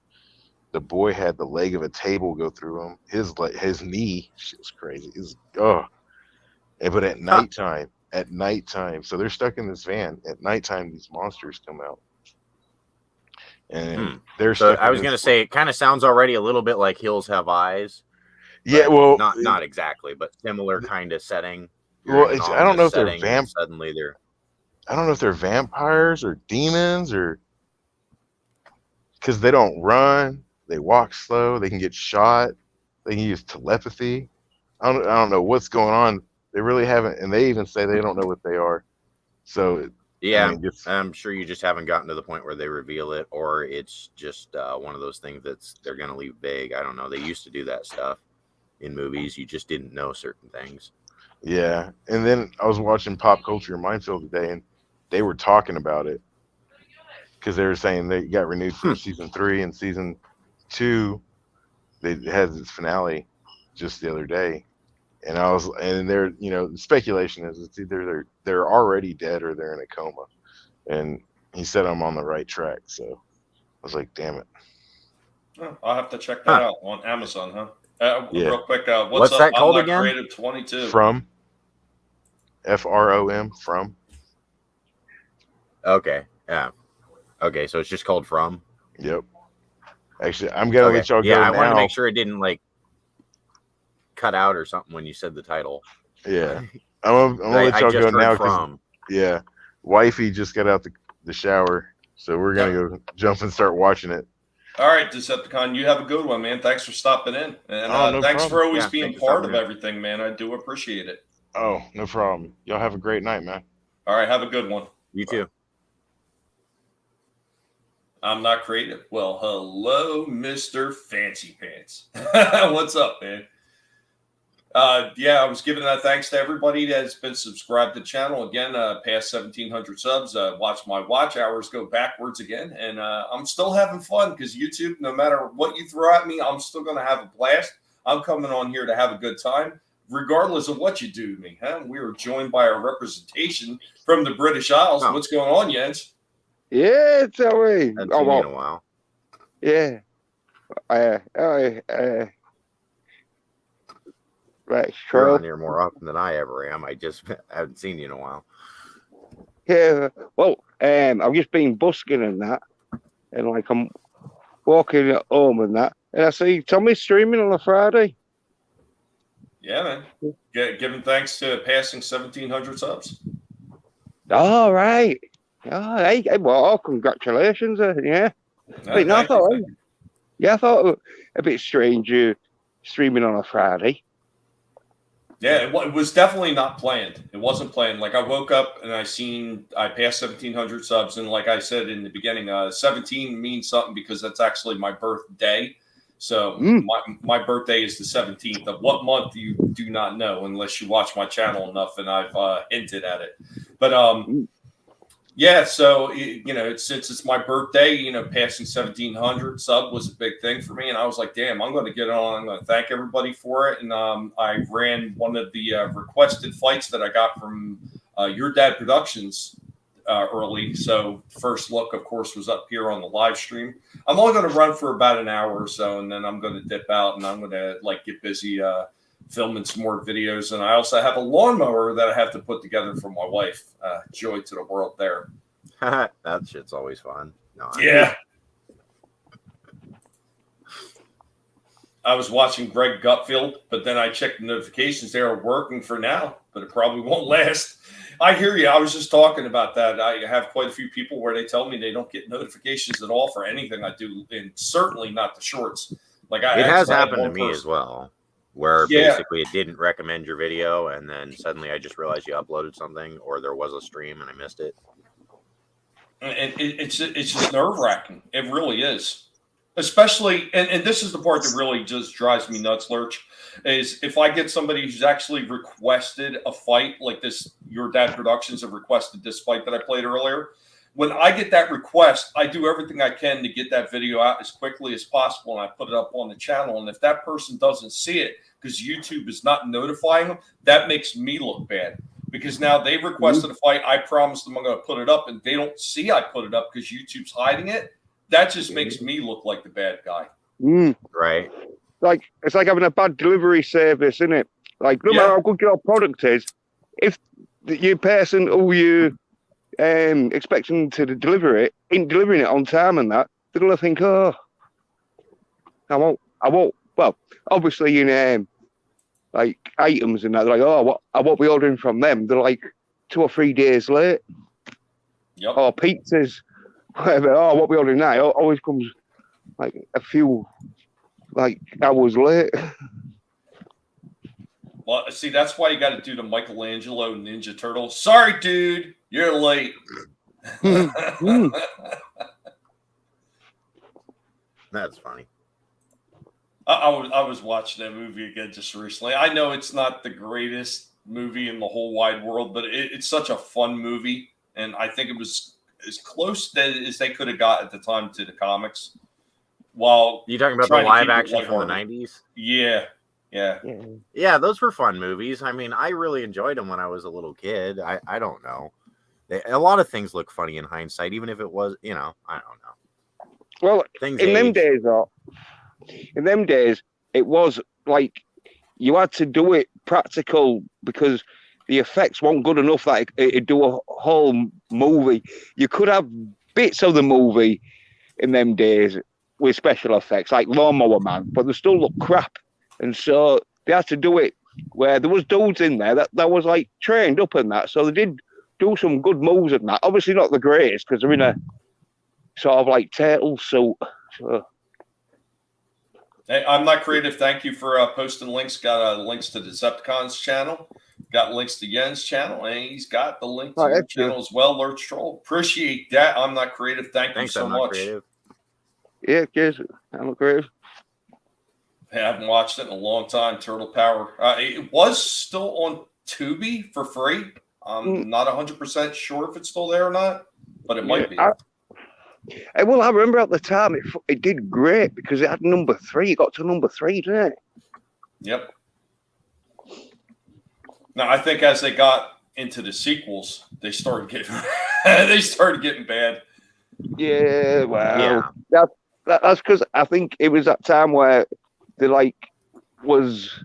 The boy had the leg of a table go through him. His knee, shit was crazy. But at nighttime, so they're stuck in this van. At nighttime, these monsters come out, and they're stuck. I was gonna say, it kind of sounds already a little bit like Hills Have Eyes. Yeah, well, not exactly, but similar kind of setting. Well, I don't know if they're suddenly they're. I don't know if they're vampires or demons or because they don't run. They walk slow. They can get shot. They can use telepathy. I don't know what's going on. They really haven't, and they even say they don't know what they are. So Yeah, I mean, I'm sure you just haven't gotten to the point where they reveal it, or it's just one of those things they're going to leave vague. I don't know. They used to do that stuff in movies. You just didn't know certain things. yeah. And then I was watching Pop Culture Minefield today, and they were talking about it because they were saying they got renewed for season 3 and season 2. It has its finale just the other day, and they're the speculation is it's either they're already dead or they're in a coma, and he said I'm on the right track. So I was like, damn it. Oh, I'll have to check that out on Amazon, huh? Yeah. Real quick, What's up? that called I'm not again? Creative 22. From FROM from. Okay. Yeah. Okay. So it's just called From. Yep. Actually, I'm gonna let y'all Yeah, go I wanted to now. make sure it didn't like cut out or something when you said the title. Yeah. I'm gonna let y'all go now because wifey just got out the shower, so we're gonna go jump and start watching it. All right, Decepticon, you have a good one, man. Thanks for stopping in, and no thanks problem. for always Yeah, being thanks for part stopping of in. everything, man. I do appreciate it. Oh, no problem. Y'all have a great night, man. All right, have a good one. You too. I'm not creative. Well, hello, Mr. Fancy Pants. What's up, man? Yeah, I was giving thanks to everybody that's been subscribed to the channel. Again, past 1,700 subs. Watch my watch hours go backwards again. And I'm still having fun because YouTube, no matter what you throw at me, I'm still going to have a blast. I'm coming on here to have a good time, regardless of what you do to me. Huh? We were joined by our representation from the British Isles. Oh. What's going on, Jens? Yeah, tell me. Haven't seen you in a while. Yeah. Right, You're sure. on here more often than I ever am. I just haven't seen you in a while. Yeah. Well, I've just been busking and that, and like I'm walking at home and that, and I see Tommy streaming on a Friday. Yeah, man. Giving thanks to passing 1,700 subs. All right. Oh, hey, well, congratulations. Yeah. Wait, no, I thought it was a bit strange streaming on a Friday. Yeah, it was definitely not planned. It wasn't planned. Like I woke up and I passed 1,700 subs, and like I said in the beginning, 17 means something because that's actually my birthday. So my birthday is the 17th of what month you do not know unless you watch my channel enough, and I've hinted at it. But yeah, so since it's my birthday, passing 1,700 sub was a big thing for me, and I was like, damn, I'm going to get on. I'm going to thank everybody for it, and I ran one of the requested fights that I got from Your Dad Productions early. So first look, of course, was up here on the live stream. I'm only going to run for about an hour or so, and then I'm going to dip out, and I'm going to get busy filming some more videos. And I also have a lawnmower that I have to put together for my wife. Joy to the world there. That shit's always fun. No, Yeah. I was watching Greg Gutfield, but then I checked the notifications. They are working for now, but it probably won't last. I hear you. I was just talking about that. I have quite a few people where they tell me they don't get notifications at all for anything I do, and certainly not the shorts. It has happened to me as well, where basically it didn't recommend your video, and then suddenly I just realized you uploaded something, or there was a stream and I missed it. And it's just nerve-wracking. It really is. Especially, and this is the part that really just drives me nuts, Lurch, is if I get somebody who's actually requested a fight like this, Your Dad Productions have requested this fight that I played earlier. When I get that request, I do everything I can to get that video out as quickly as possible, and I put it up on the channel. And if that person doesn't see it because YouTube is not notifying them, that makes me look bad. Because now they requested a fight, I promised them I'm going to put it up, and they don't see I put it up because YouTube's hiding it. That just makes me look like the bad guy. Right. It's like having a bad delivery service, isn't it? Like, no matter how good your product is, if your person who you expecting to deliver it ain't delivering it on time and that, they're going to think, oh, I won't. Well, obviously in like items and that, they're like, oh, I won't be ordering from them. They're like 2 or 3 days late. Yep. Or pizzas. Whatever. Oh, what we ordering now always comes like a few hours late. Well, see, that's why you got to do the Michelangelo Ninja Turtle. Sorry, dude, you're late. That's funny. I was watching that movie again just recently. I know it's not the greatest movie in the whole wide world, but it's such a fun movie, and I think it was as close as they could have got at the time to the comics. While you talking about the live action from the 90s? Yeah. Those were fun movies. I mean, I really enjoyed them when I was a little kid. I don't know. A lot of things look funny in hindsight, even if it was, I don't know. Well, things in them days, it was like you had to do it practical because the effects weren't good enough that it'd do a whole movie. You could have bits of the movie in them days with special effects, like Lawnmower Man, but they still look crap. And so they had to do it where there was dudes in there that was like trained up in that. So they did do some good moves in that. Obviously not the greatest because they're in a sort of like turtle suit. So. Hey, I'm Not Creative. Thank you for posting links. Got links to Decepticons channel. Got links to Yen's channel. And he's got the link to your channel as well, Lurch Troll. Appreciate that. I'm Not Creative. Thanks you so much. Creative. Yeah, cheers. I'm Not Creative. I haven't watched it in a long time. Turtle Power. It was still on Tubi for free. I'm not 100% sure if it's still there or not, but it might be. Well, I remember at the time it did great because it had number 3. It got to number 3, didn't it? Yep. Now I think as they got into the sequels, they started getting bad. Yeah, well, that's because I think it was that time where they was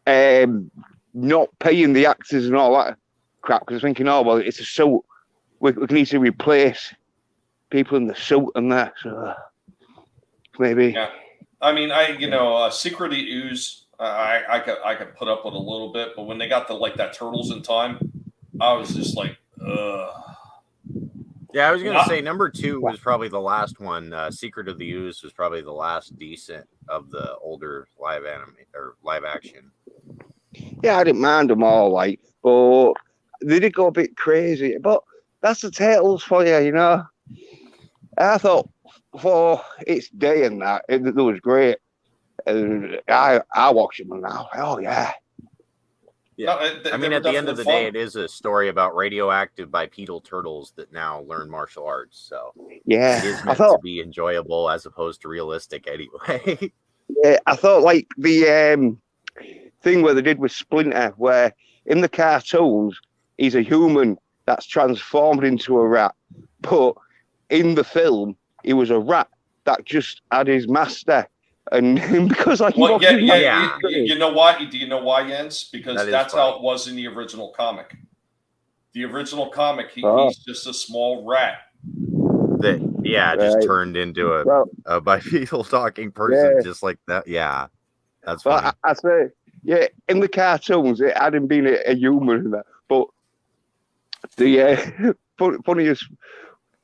not paying the actors and all that crap because thinking, oh well, it's a suit. We need to replace people in the suit and that. So maybe. Yeah, I mean, Secret of the Ooze, I could put up with a little bit, but when they got to that Turtles in Time, I was just like, ugh. Yeah, I was gonna say number 2 was probably the last one. Secret of the Ooze was probably the last decent of the older live action. Yeah, I didn't mind them all, but they did go a bit crazy. But that's the Turtles for you, I thought for its day and that, it was great. I watched them and now, oh yeah. Yeah, I mean, at the end of the day, it is a story about radioactive bipedal turtles that now learn martial arts. So yeah, it is meant to be enjoyable as opposed to realistic anyway. Yeah, I thought the thing where they did with Splinter, where in the cartoons he's a human that's transformed into a rat, but in the film he was a rat that just had his master. And because you know why? Do you know why, Jens? Because that's how it was in the original comic. The original comic, he's just a small rat. Just turned into a bipedal talking person, just like that. Yeah, that's funny. I say, in the cartoons, it hadn't been a human in that. But the funniest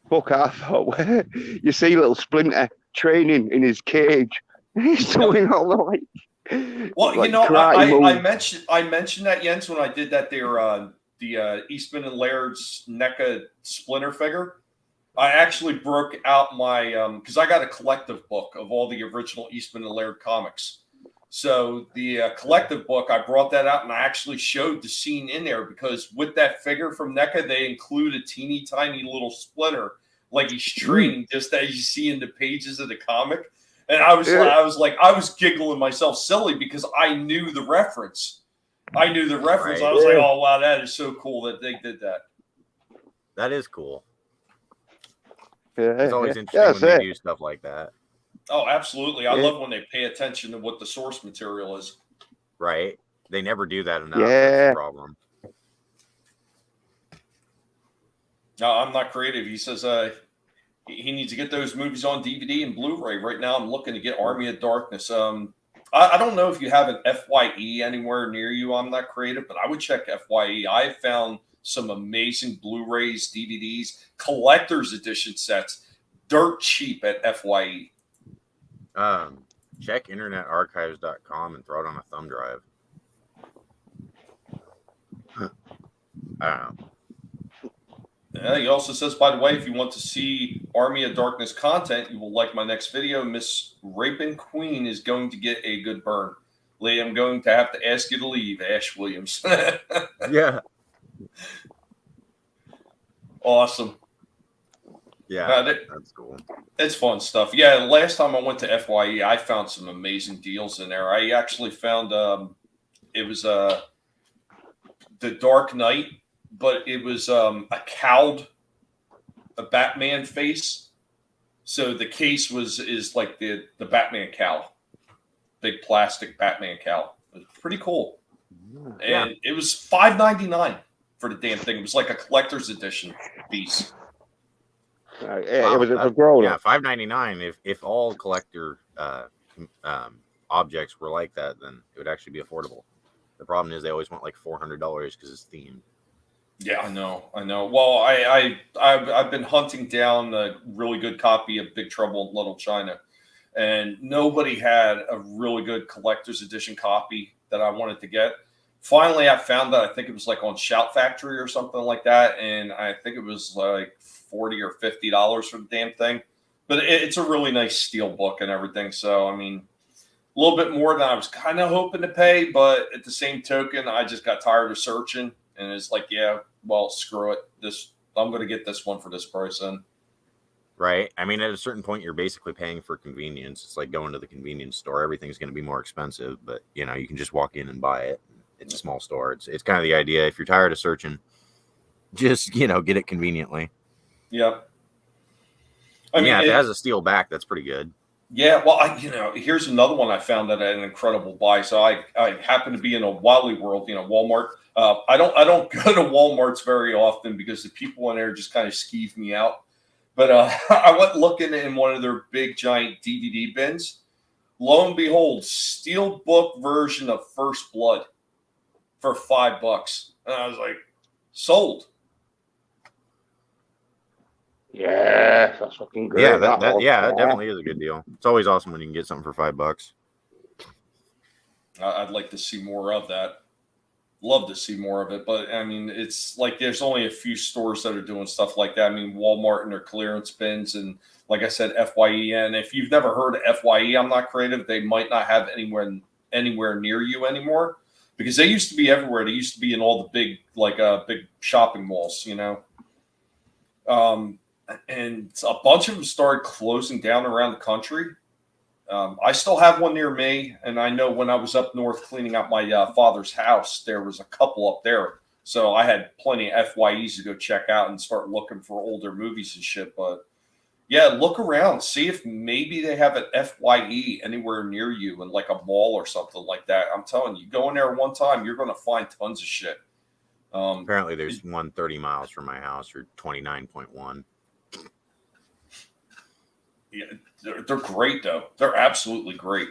book I thought, where you see little Splinter training in his cage. He's doing all the Well, I mentioned that, Jens, when I did that the Eastman and Laird's NECA Splinter figure. I actually broke out my because I got a collective book of all the original Eastman and Laird comics. So the collective book, I brought that out and I actually showed the scene in there because with that figure from NECA, they include a teeny tiny little Splinter, like he's training, just as you see in the pages of the comic. And I was giggling myself silly because I knew the reference. Right. I was like, oh, wow, that is so cool that they did that. That is cool. It's always interesting when they do stuff like that. Oh, absolutely. I love when they pay attention to what the source material is. Right. They never do that enough. That's the problem. No, I'm Not Creative. He says he needs to get those movies on DVD and Blu-ray. Right now, I'm looking to get Army of Darkness. I don't know if you have an FYE anywhere near you. I'm Not Creative, but I would check FYE. I have found some amazing Blu-rays, DVDs, collector's edition sets, dirt cheap at FYE. Check internetarchives.com and throw it on a thumb drive. I don't know. He also says, by the way, if you want to see Army of Darkness content, you will like my next video. Miss Rapin Queen is going to get a good burn. Lee, I'm going to have to ask you to leave, Ash Williams. Yeah. Awesome. Yeah, that's cool. It's fun stuff. Yeah, last time I went to FYE, I found some amazing deals in there. I actually found it was The Dark Knight, but it was a Batman face. So the case is like the Batman cowl, big plastic Batman cowl. It was pretty cool, and it was $5.99 for the damn thing. It was like a collector's edition piece. Wow, it was a grown. Yeah, $5.99. If all collector objects were like that, then it would actually be affordable. The problem is they always want like $400 because it's themed. Yeah, I know. Well, I've been hunting down a really good copy of Big Trouble in Little China, and nobody had a really good collector's edition copy that I wanted to get. Finally, I found that. I think it was like on Shout Factory or something like that, and I think it was like $40 or $50 for the damn thing. But it's a really nice steel book and everything. So, I mean, a little bit more than I was kind of hoping to pay, but at the same token, I just got tired of searching. And it's like, yeah, well, screw it. I'm going to get this one for this price then. Right. I mean, at a certain point, you're basically paying for convenience. It's like going to the convenience store. Everything's going to be more expensive, but you can just walk in and buy it. It's a small store. It's kind of the idea. If you're tired of searching, just get it conveniently. Yeah. I mean, if it has a steel back, that's pretty good. Yeah, well, here's another one I found at an incredible buy. So I happen to be in a Wally World, Walmart. I don't go to Walmarts very often because the people in there just kind of skeeve me out. But I went looking in one of their big giant DVD bins. Lo and behold, steelbook version of First Blood for $5. And I was like, sold. Yeah, that's fucking great. Yeah, that definitely is a good deal. It's always awesome when you can get something for $5. I'd like to see more of that. Love to see more of it, but I mean, it's like there's only a few stores that are doing stuff like that. I mean, Walmart and their clearance bins, and like I said, FYE. And if you've never heard of FYE, I'm Not Creative, they might not have anywhere near you anymore because they used to be everywhere. They used to be in all the big big shopping malls, and a bunch of them started closing down around the country. I still have one near me, and I know when I was up north cleaning out my father's house, there was a couple up there. So I had plenty of FYEs to go check out and start looking for older movies and shit. But yeah, look around, see if maybe they have an FYE anywhere near you in like a mall or something like that. I'm telling you, go in there one time, you're going to find tons of shit. Apparently there's one 30 miles from my house, or 29.1. Yeah, they're great though. They're absolutely great.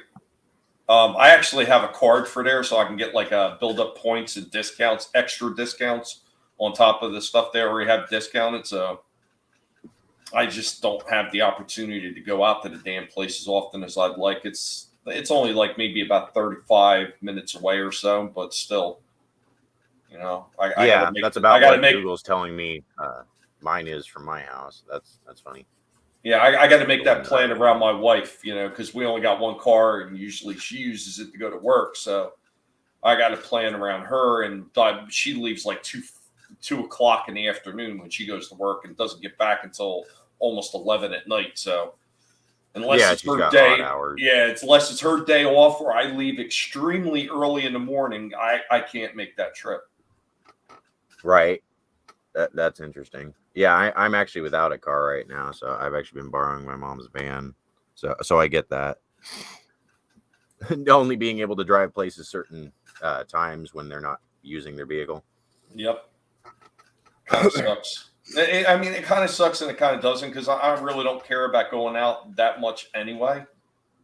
I actually have a card for there, so I can get like build up points and discounts, extra discounts on top of the stuff they already have discounted. So I just don't have the opportunity to go out to the damn place as often as I'd like. It's only like maybe about 35 minutes away or so, but still, that's about what Google's telling me. Mine is from my house. That's funny. Yeah, I got to make that plan around my wife, because we only got one car, and usually she uses it to go to work. So I got to plan around her, and she leaves like 2 o'clock in the afternoon when she goes to work and doesn't get back until almost 11 at night. So unless it's her day, unless it's her day off, or I leave extremely early in the morning, I can't make that trip. Right. That's interesting. Yeah, I'm actually without a car right now, so I've actually been borrowing my mom's van. So I get that. Only being able to drive places certain times when they're not using their vehicle. Yep. Kind of sucks. It kind of sucks and it kind of doesn't, because I really don't care about going out that much anyway.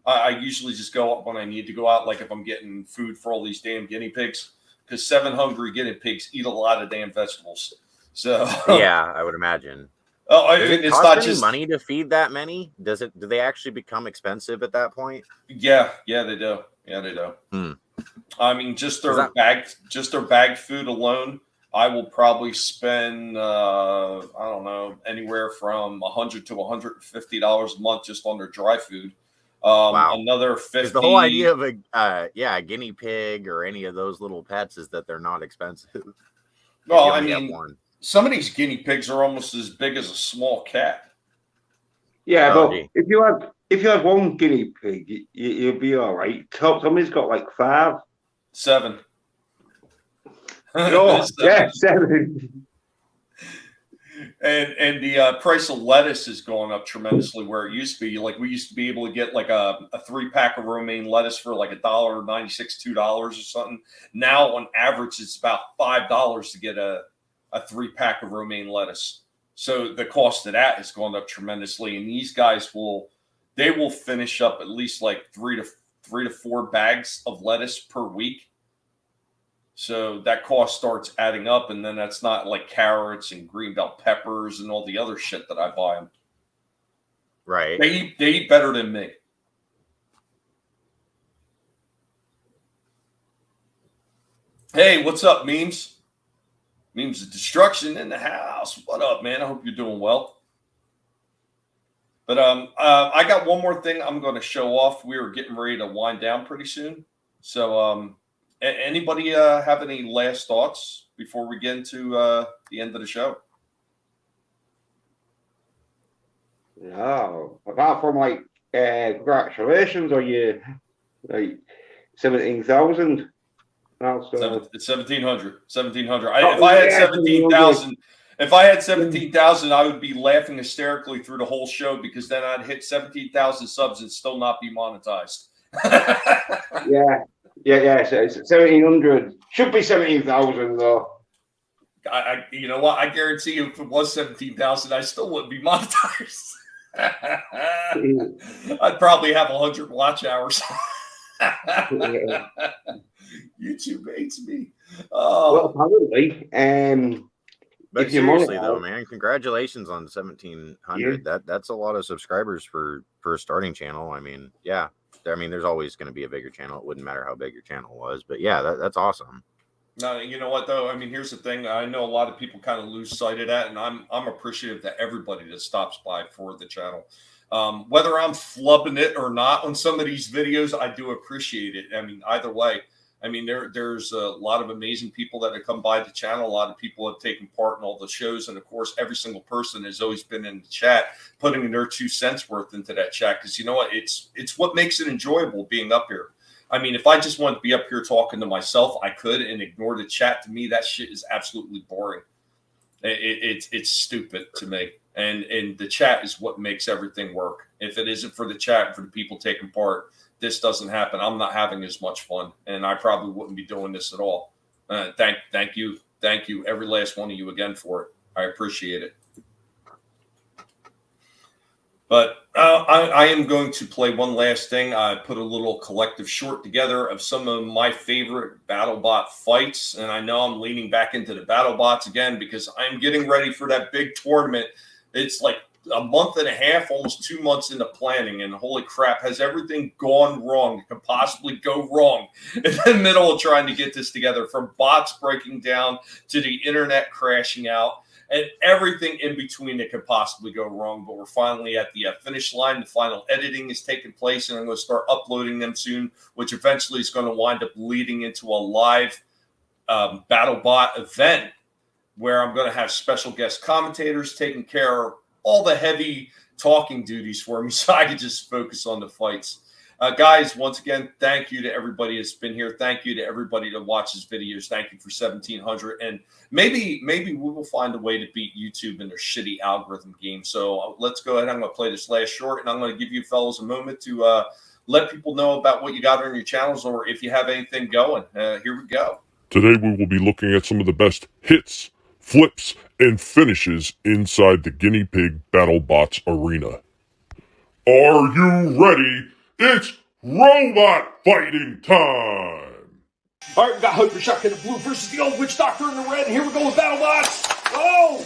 I usually just go up when I need to go out, like if I'm getting food for all these damn guinea pigs, because 7 hungry guinea pigs eat a lot of damn vegetables. So yeah, I would imagine. Oh, it's not just money to feed that many. Do they actually become expensive at that point? Yeah, they do. Yeah, they do. I mean, just their bagged food alone I will probably spend, I don't know, anywhere from $100 to $150 a month just on their dry food. Wow. Another 50. The whole idea of a guinea pig or any of those little pets is that they're not expensive. Well, I mean, some of these guinea pigs are almost as big as a small cat. Yeah, but if you had one guinea pig, you'd be all right. Tommy's got like 5. 7. Oh, yeah, 7. And the price of lettuce is going up tremendously where it used to be. Like we used to be able to get like a 3-pack of romaine lettuce for like $1.96, $2 or something. Now on average, it's about $5 to get a 3-pack of romaine lettuce. So the cost of that has gone up tremendously. And these guys will finish up at least like 3 to 4 bags of lettuce per week. So that cost starts adding up, and then that's not like carrots and green bell peppers and all the other shit that I buy them. Right. They eat better than me. Hey, what's up, Memes? Memes of Destruction in the house. What up, man? I hope you're doing well. But I got one more thing I'm going to show off. We are getting ready to wind down pretty soon. So anybody have any last thoughts before we get into the end of the show? No, apart from like congratulations on your like 17,000. It's 1,700. If I had 17,000, if I had 17,000, I would be laughing hysterically through the whole show because then I'd hit 17,000 subs and still not be monetized. Yeah. So it's 1,700. Should be 17,000 though. You know what? I guarantee you, if it was 17,000, I still wouldn't be monetized. I'd probably have 100 watch hours. YouTube hates me. Oh. Well, probably. But seriously, though, man, congratulations on 1,700. Yeah. That's a lot of subscribers for a starting channel. I mean, yeah. I mean, there's always going to be a bigger channel. It wouldn't matter how big your channel was. But yeah, that's awesome. No, you know what though? I mean, here's the thing. I know a lot of people kind of lose sight of that, and I'm appreciative to everybody that stops by for the channel. Whether I'm flubbing it or not on some of these videos, I do appreciate it. I mean, either way. I mean, there's a lot of amazing people that have come by the channel. A lot of people have taken part in all the shows. And, of course, every single person has always been in the chat, putting their 2 cents worth into that chat. Because, you know what, it's what makes it enjoyable being up here. I mean, if I just wanted to be up here talking to myself, I could and ignore the chat. To me, that shit is absolutely boring. It's stupid to me. And the chat is what makes everything work. If it isn't for the chat, for the people taking part, this doesn't happen. I'm not having as much fun, and I probably wouldn't be doing this at all. Thank you, every last one of you again for it. I appreciate it. But I am going to play one last thing. I put a little collective short together of some of my favorite Battlebot fights, and I know I'm leaning back into the Battlebots again because I'm getting ready for that big tournament. It's like a month and a half, almost 2 months into planning, and holy crap, has everything gone wrong that could possibly go wrong in the middle of trying to get this together, from bots breaking down to the internet crashing out and everything in between that could possibly go wrong. But we're finally at the finish line. The final editing is taking place, and I'm going to start uploading them soon, which eventually is going to wind up leading into a live Battlebot event where I'm going to have special guest commentators taking care of all the heavy talking duties for me so I can just focus on the fights. Guys, once again, thank you to everybody that's been here. Thank you to everybody that watches videos. Thank you for 1,700. And maybe we will find a way to beat YouTube in their shitty algorithm game. So let's go ahead. I'm going to play this last short, and I'm going to give you fellas a moment to let people know about what you got on your channels, or if you have anything going. Here we go. Today we will be looking at some of the best hits, flips, and finishes inside the Guinea Pig Battlebots arena. Are you ready? It's robot fighting time! All right, we got Hyper Shock in the blue versus the old Witch Doctor in the red. Here we go with Battlebots. Oh!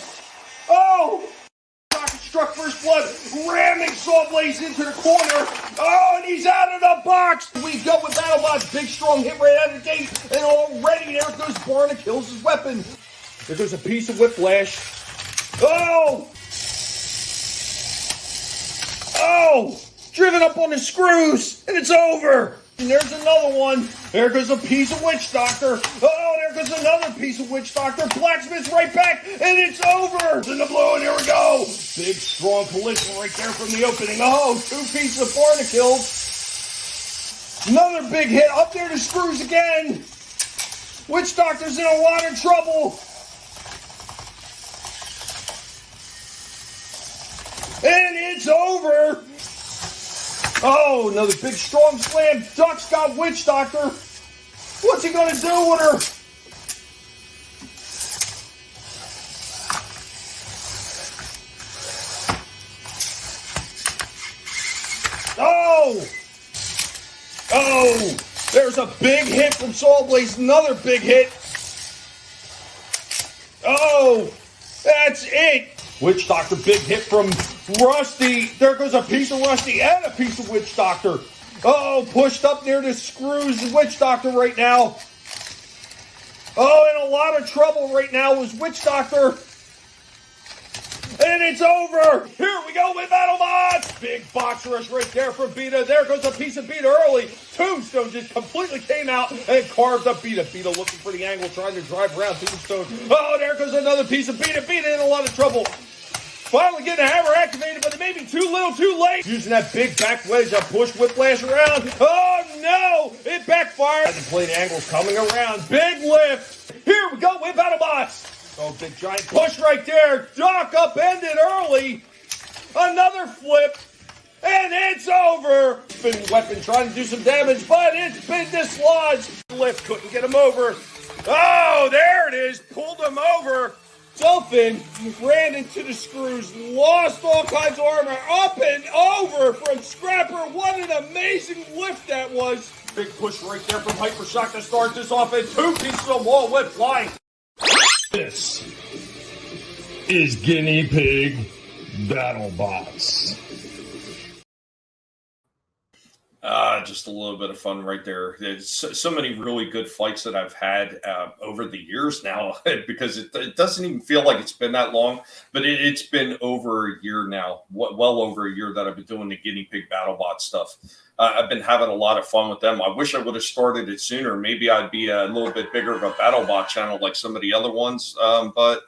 Rocket struck first blood, ramming Sawblaze into the corner. Oh, and he's out of the box. We go with Battlebots. Big, strong hit right out of the gate. And already there goes Barna, kills his weapon. There goes a piece of whiplash. Oh! Oh! Driven up on the screws, and it's over. And there's another one. There goes a piece of witch doctor. Oh, there goes another piece of witch doctor. Blacksmith's right back, and it's over. It's in the blue, and here we go. Big, strong collision right there from the opening. Oh, 2 pieces of barnacles. Another big hit. Up there the screws again. Witch doctor's in a lot of trouble. And it's over. Oh, another big strong slam. Duck's got witch doctor. What's he gonna do with her? Oh! Oh! There's a big hit from Soul Blaze. Another big hit. Oh! That's it. Witch Doctor, big hit from Rusty. There goes a piece of Rusty and a piece of Witch Doctor. Oh, pushed up near the screws. Witch Doctor right now. Oh, in a lot of trouble right now is Witch Doctor. And it's over. Here we go with Battlebot. Big box rush right there from Beta. There goes a piece of Beta early. Tombstone just completely came out and carved up Beta. Beta looking for the angle, trying to drive around Tombstone. Oh, there goes another piece of Beta. Beta in a lot of trouble. Finally getting the hammer activated, but it may be too little too late. Using that big back wedge to push Whiplash around. Oh, no. It backfired. Hasn't played angles coming around. Big lift. Here we go with Battlebots. Oh, big giant push right there. Doc upended early. Another flip. And it's over. Spin weapon trying to do some damage, but it's been dislodged. Lift couldn't get him over. Oh, there it is. Pulled him over. Dolphin ran into the screws, lost all kinds of armor, up and over from Scrapper. What an amazing lift that was. Big push right there from Hypershock to start this off, and 2 pieces of wall whip flying. This is Guinea Pig Battlebots. Just a little bit of fun right there. There's so many really good fights that I've had over the years now, because it doesn't even feel like it's been that long, but it's been over a year now, well over a year that I've been doing the Guinea Pig Battlebot stuff. I've been having a lot of fun with them. I wish I would have started it sooner. Maybe I'd be a little bit bigger of a Battlebot channel like some of the other ones, but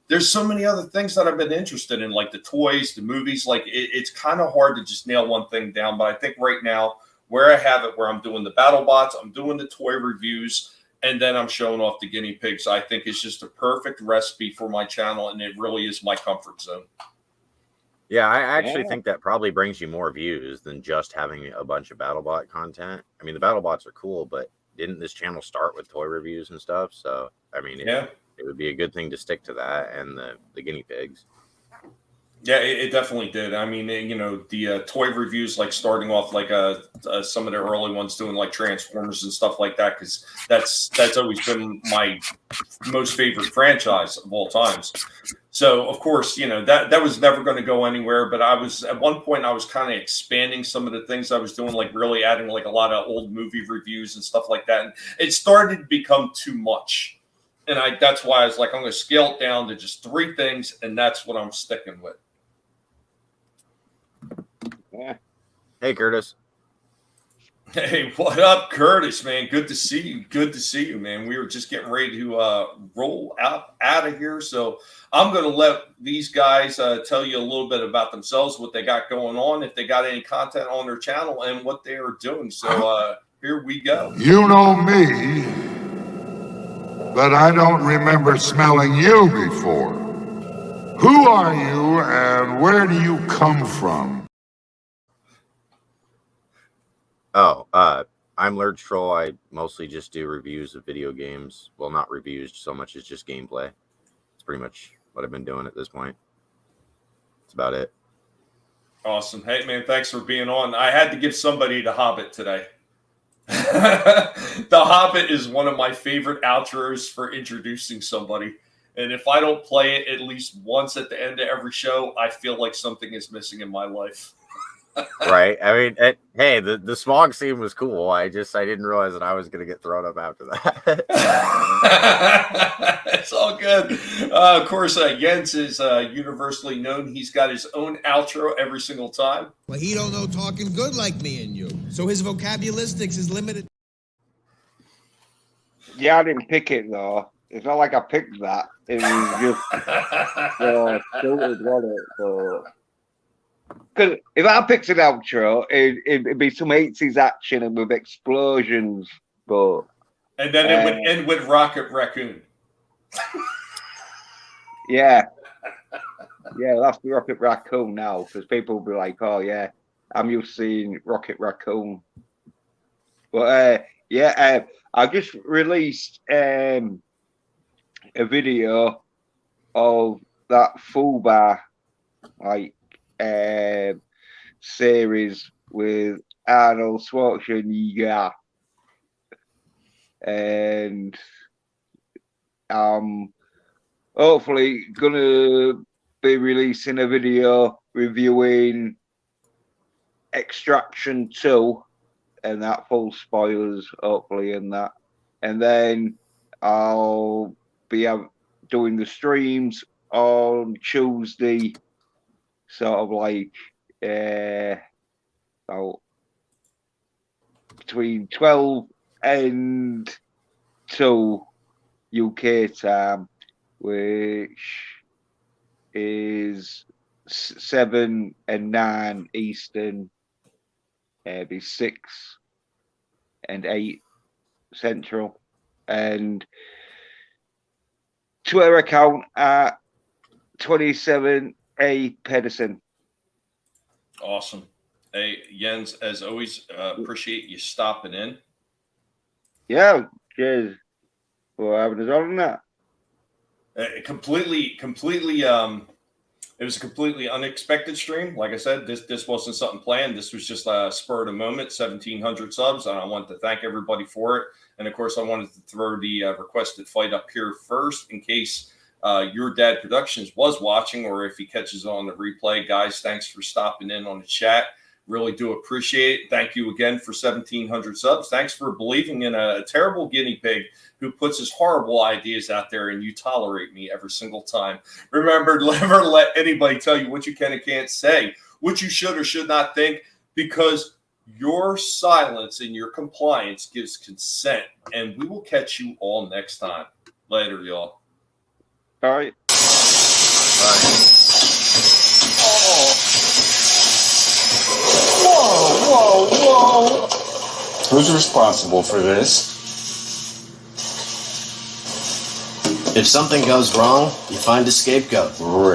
there's so many other things that I've been interested in, like the toys, the movies. Like it's kind of hard to just nail one thing down, but I think right now, where I have it, where I'm doing the Battlebots, I'm doing the toy reviews, and then I'm showing off the guinea pigs, I think it's just a perfect recipe for my channel, and it really is my comfort zone. Yeah, I actually think that probably brings you more views than just having a bunch of Battlebot content. I mean, the Battlebots are cool, but didn't this channel start with toy reviews and stuff? So, I mean, it would be a good thing to stick to that and the guinea pigs. Yeah, it definitely did. I mean, the toy reviews, like starting off like some of the early ones doing like Transformers and stuff like that, because that's always been my most favorite franchise of all times. So, of course, that was never going to go anywhere. But at one point, I was kind of expanding some of the things I was doing, like really adding like a lot of old movie reviews and stuff like that. And it started to become too much. And that's why I was like, I'm going to scale it down to just 3 things, and that's what I'm sticking with. Hey, Curtis. Hey, what up, Curtis, man? Good to see you. Good to see you, man. We were just getting ready to roll out of here. So I'm going to let these guys tell you a little bit about themselves, what they got going on, if they got any content on their channel, and what they are doing. So here we go. You know me, but I don't remember smelling you before. Who are you, and where do you come from? Oh, I'm Lurch Troll. I mostly just do reviews of video games. Well, not reviews so much as just gameplay. It's pretty much what I've been doing at this point. That's about it. Awesome. Hey, man, thanks for being on. I had to give somebody The Hobbit today. The Hobbit is one of my favorite outros for introducing somebody. And if I don't play it at least once at the end of every show, I feel like something is missing in my life. Right? I mean, hey, the smog scene was cool. I didn't realize that I was going to get thrown up after that. It's all good. Of course, Jens is universally known. He's got his own outro every single time. Well, he don't know talking good like me and you, so his vocabularistics is limited. Yeah, I didn't pick it though. It's not like I picked that. It was just suited, wasn't it? So, because if I picked an outro, it'd be some 80s action and with explosions, but and then it would end with Rocket Raccoon. Yeah, that's the Rocket Raccoon now, because people will be like, "Oh yeah, I'm used to seeing Rocket Raccoon." But I just released a video of that Fubar series with Arnold Schwarzenegger, and hopefully gonna be releasing a video reviewing Extraction 2, and that full spoilers hopefully in that, and then I'll be doing the streams on Tuesday, sort of like about between 12 and 2 UK time, which is 7 and 9 Eastern, be 6 and 8 Central, and Twitter account at 27A Pedersen. Awesome. Hey, Jens, as always, appreciate you stopping in. Yeah, cheers for having us on that. Completely. It was a completely unexpected stream. Like I said, this wasn't something planned. This was just a spur of the moment. 1,700 subs, and I want to thank everybody for it. And of course, I wanted to throw the requested fight up here first, in case your dad Productions was watching, or if he catches on the replay. Guys, thanks for stopping in on the chat. Really do appreciate it. Thank you again for 1,700 subs. Thanks for believing in a terrible guinea pig who puts his horrible ideas out there, and you tolerate me every single time. Remember, never let anybody tell you what you can and can't say, what you should or should not think, because your silence and your compliance gives consent. And we will catch you all next time. Later, y'all. All right. Whoa. Who's responsible for this? If something goes wrong, you find a scapegoat. Right.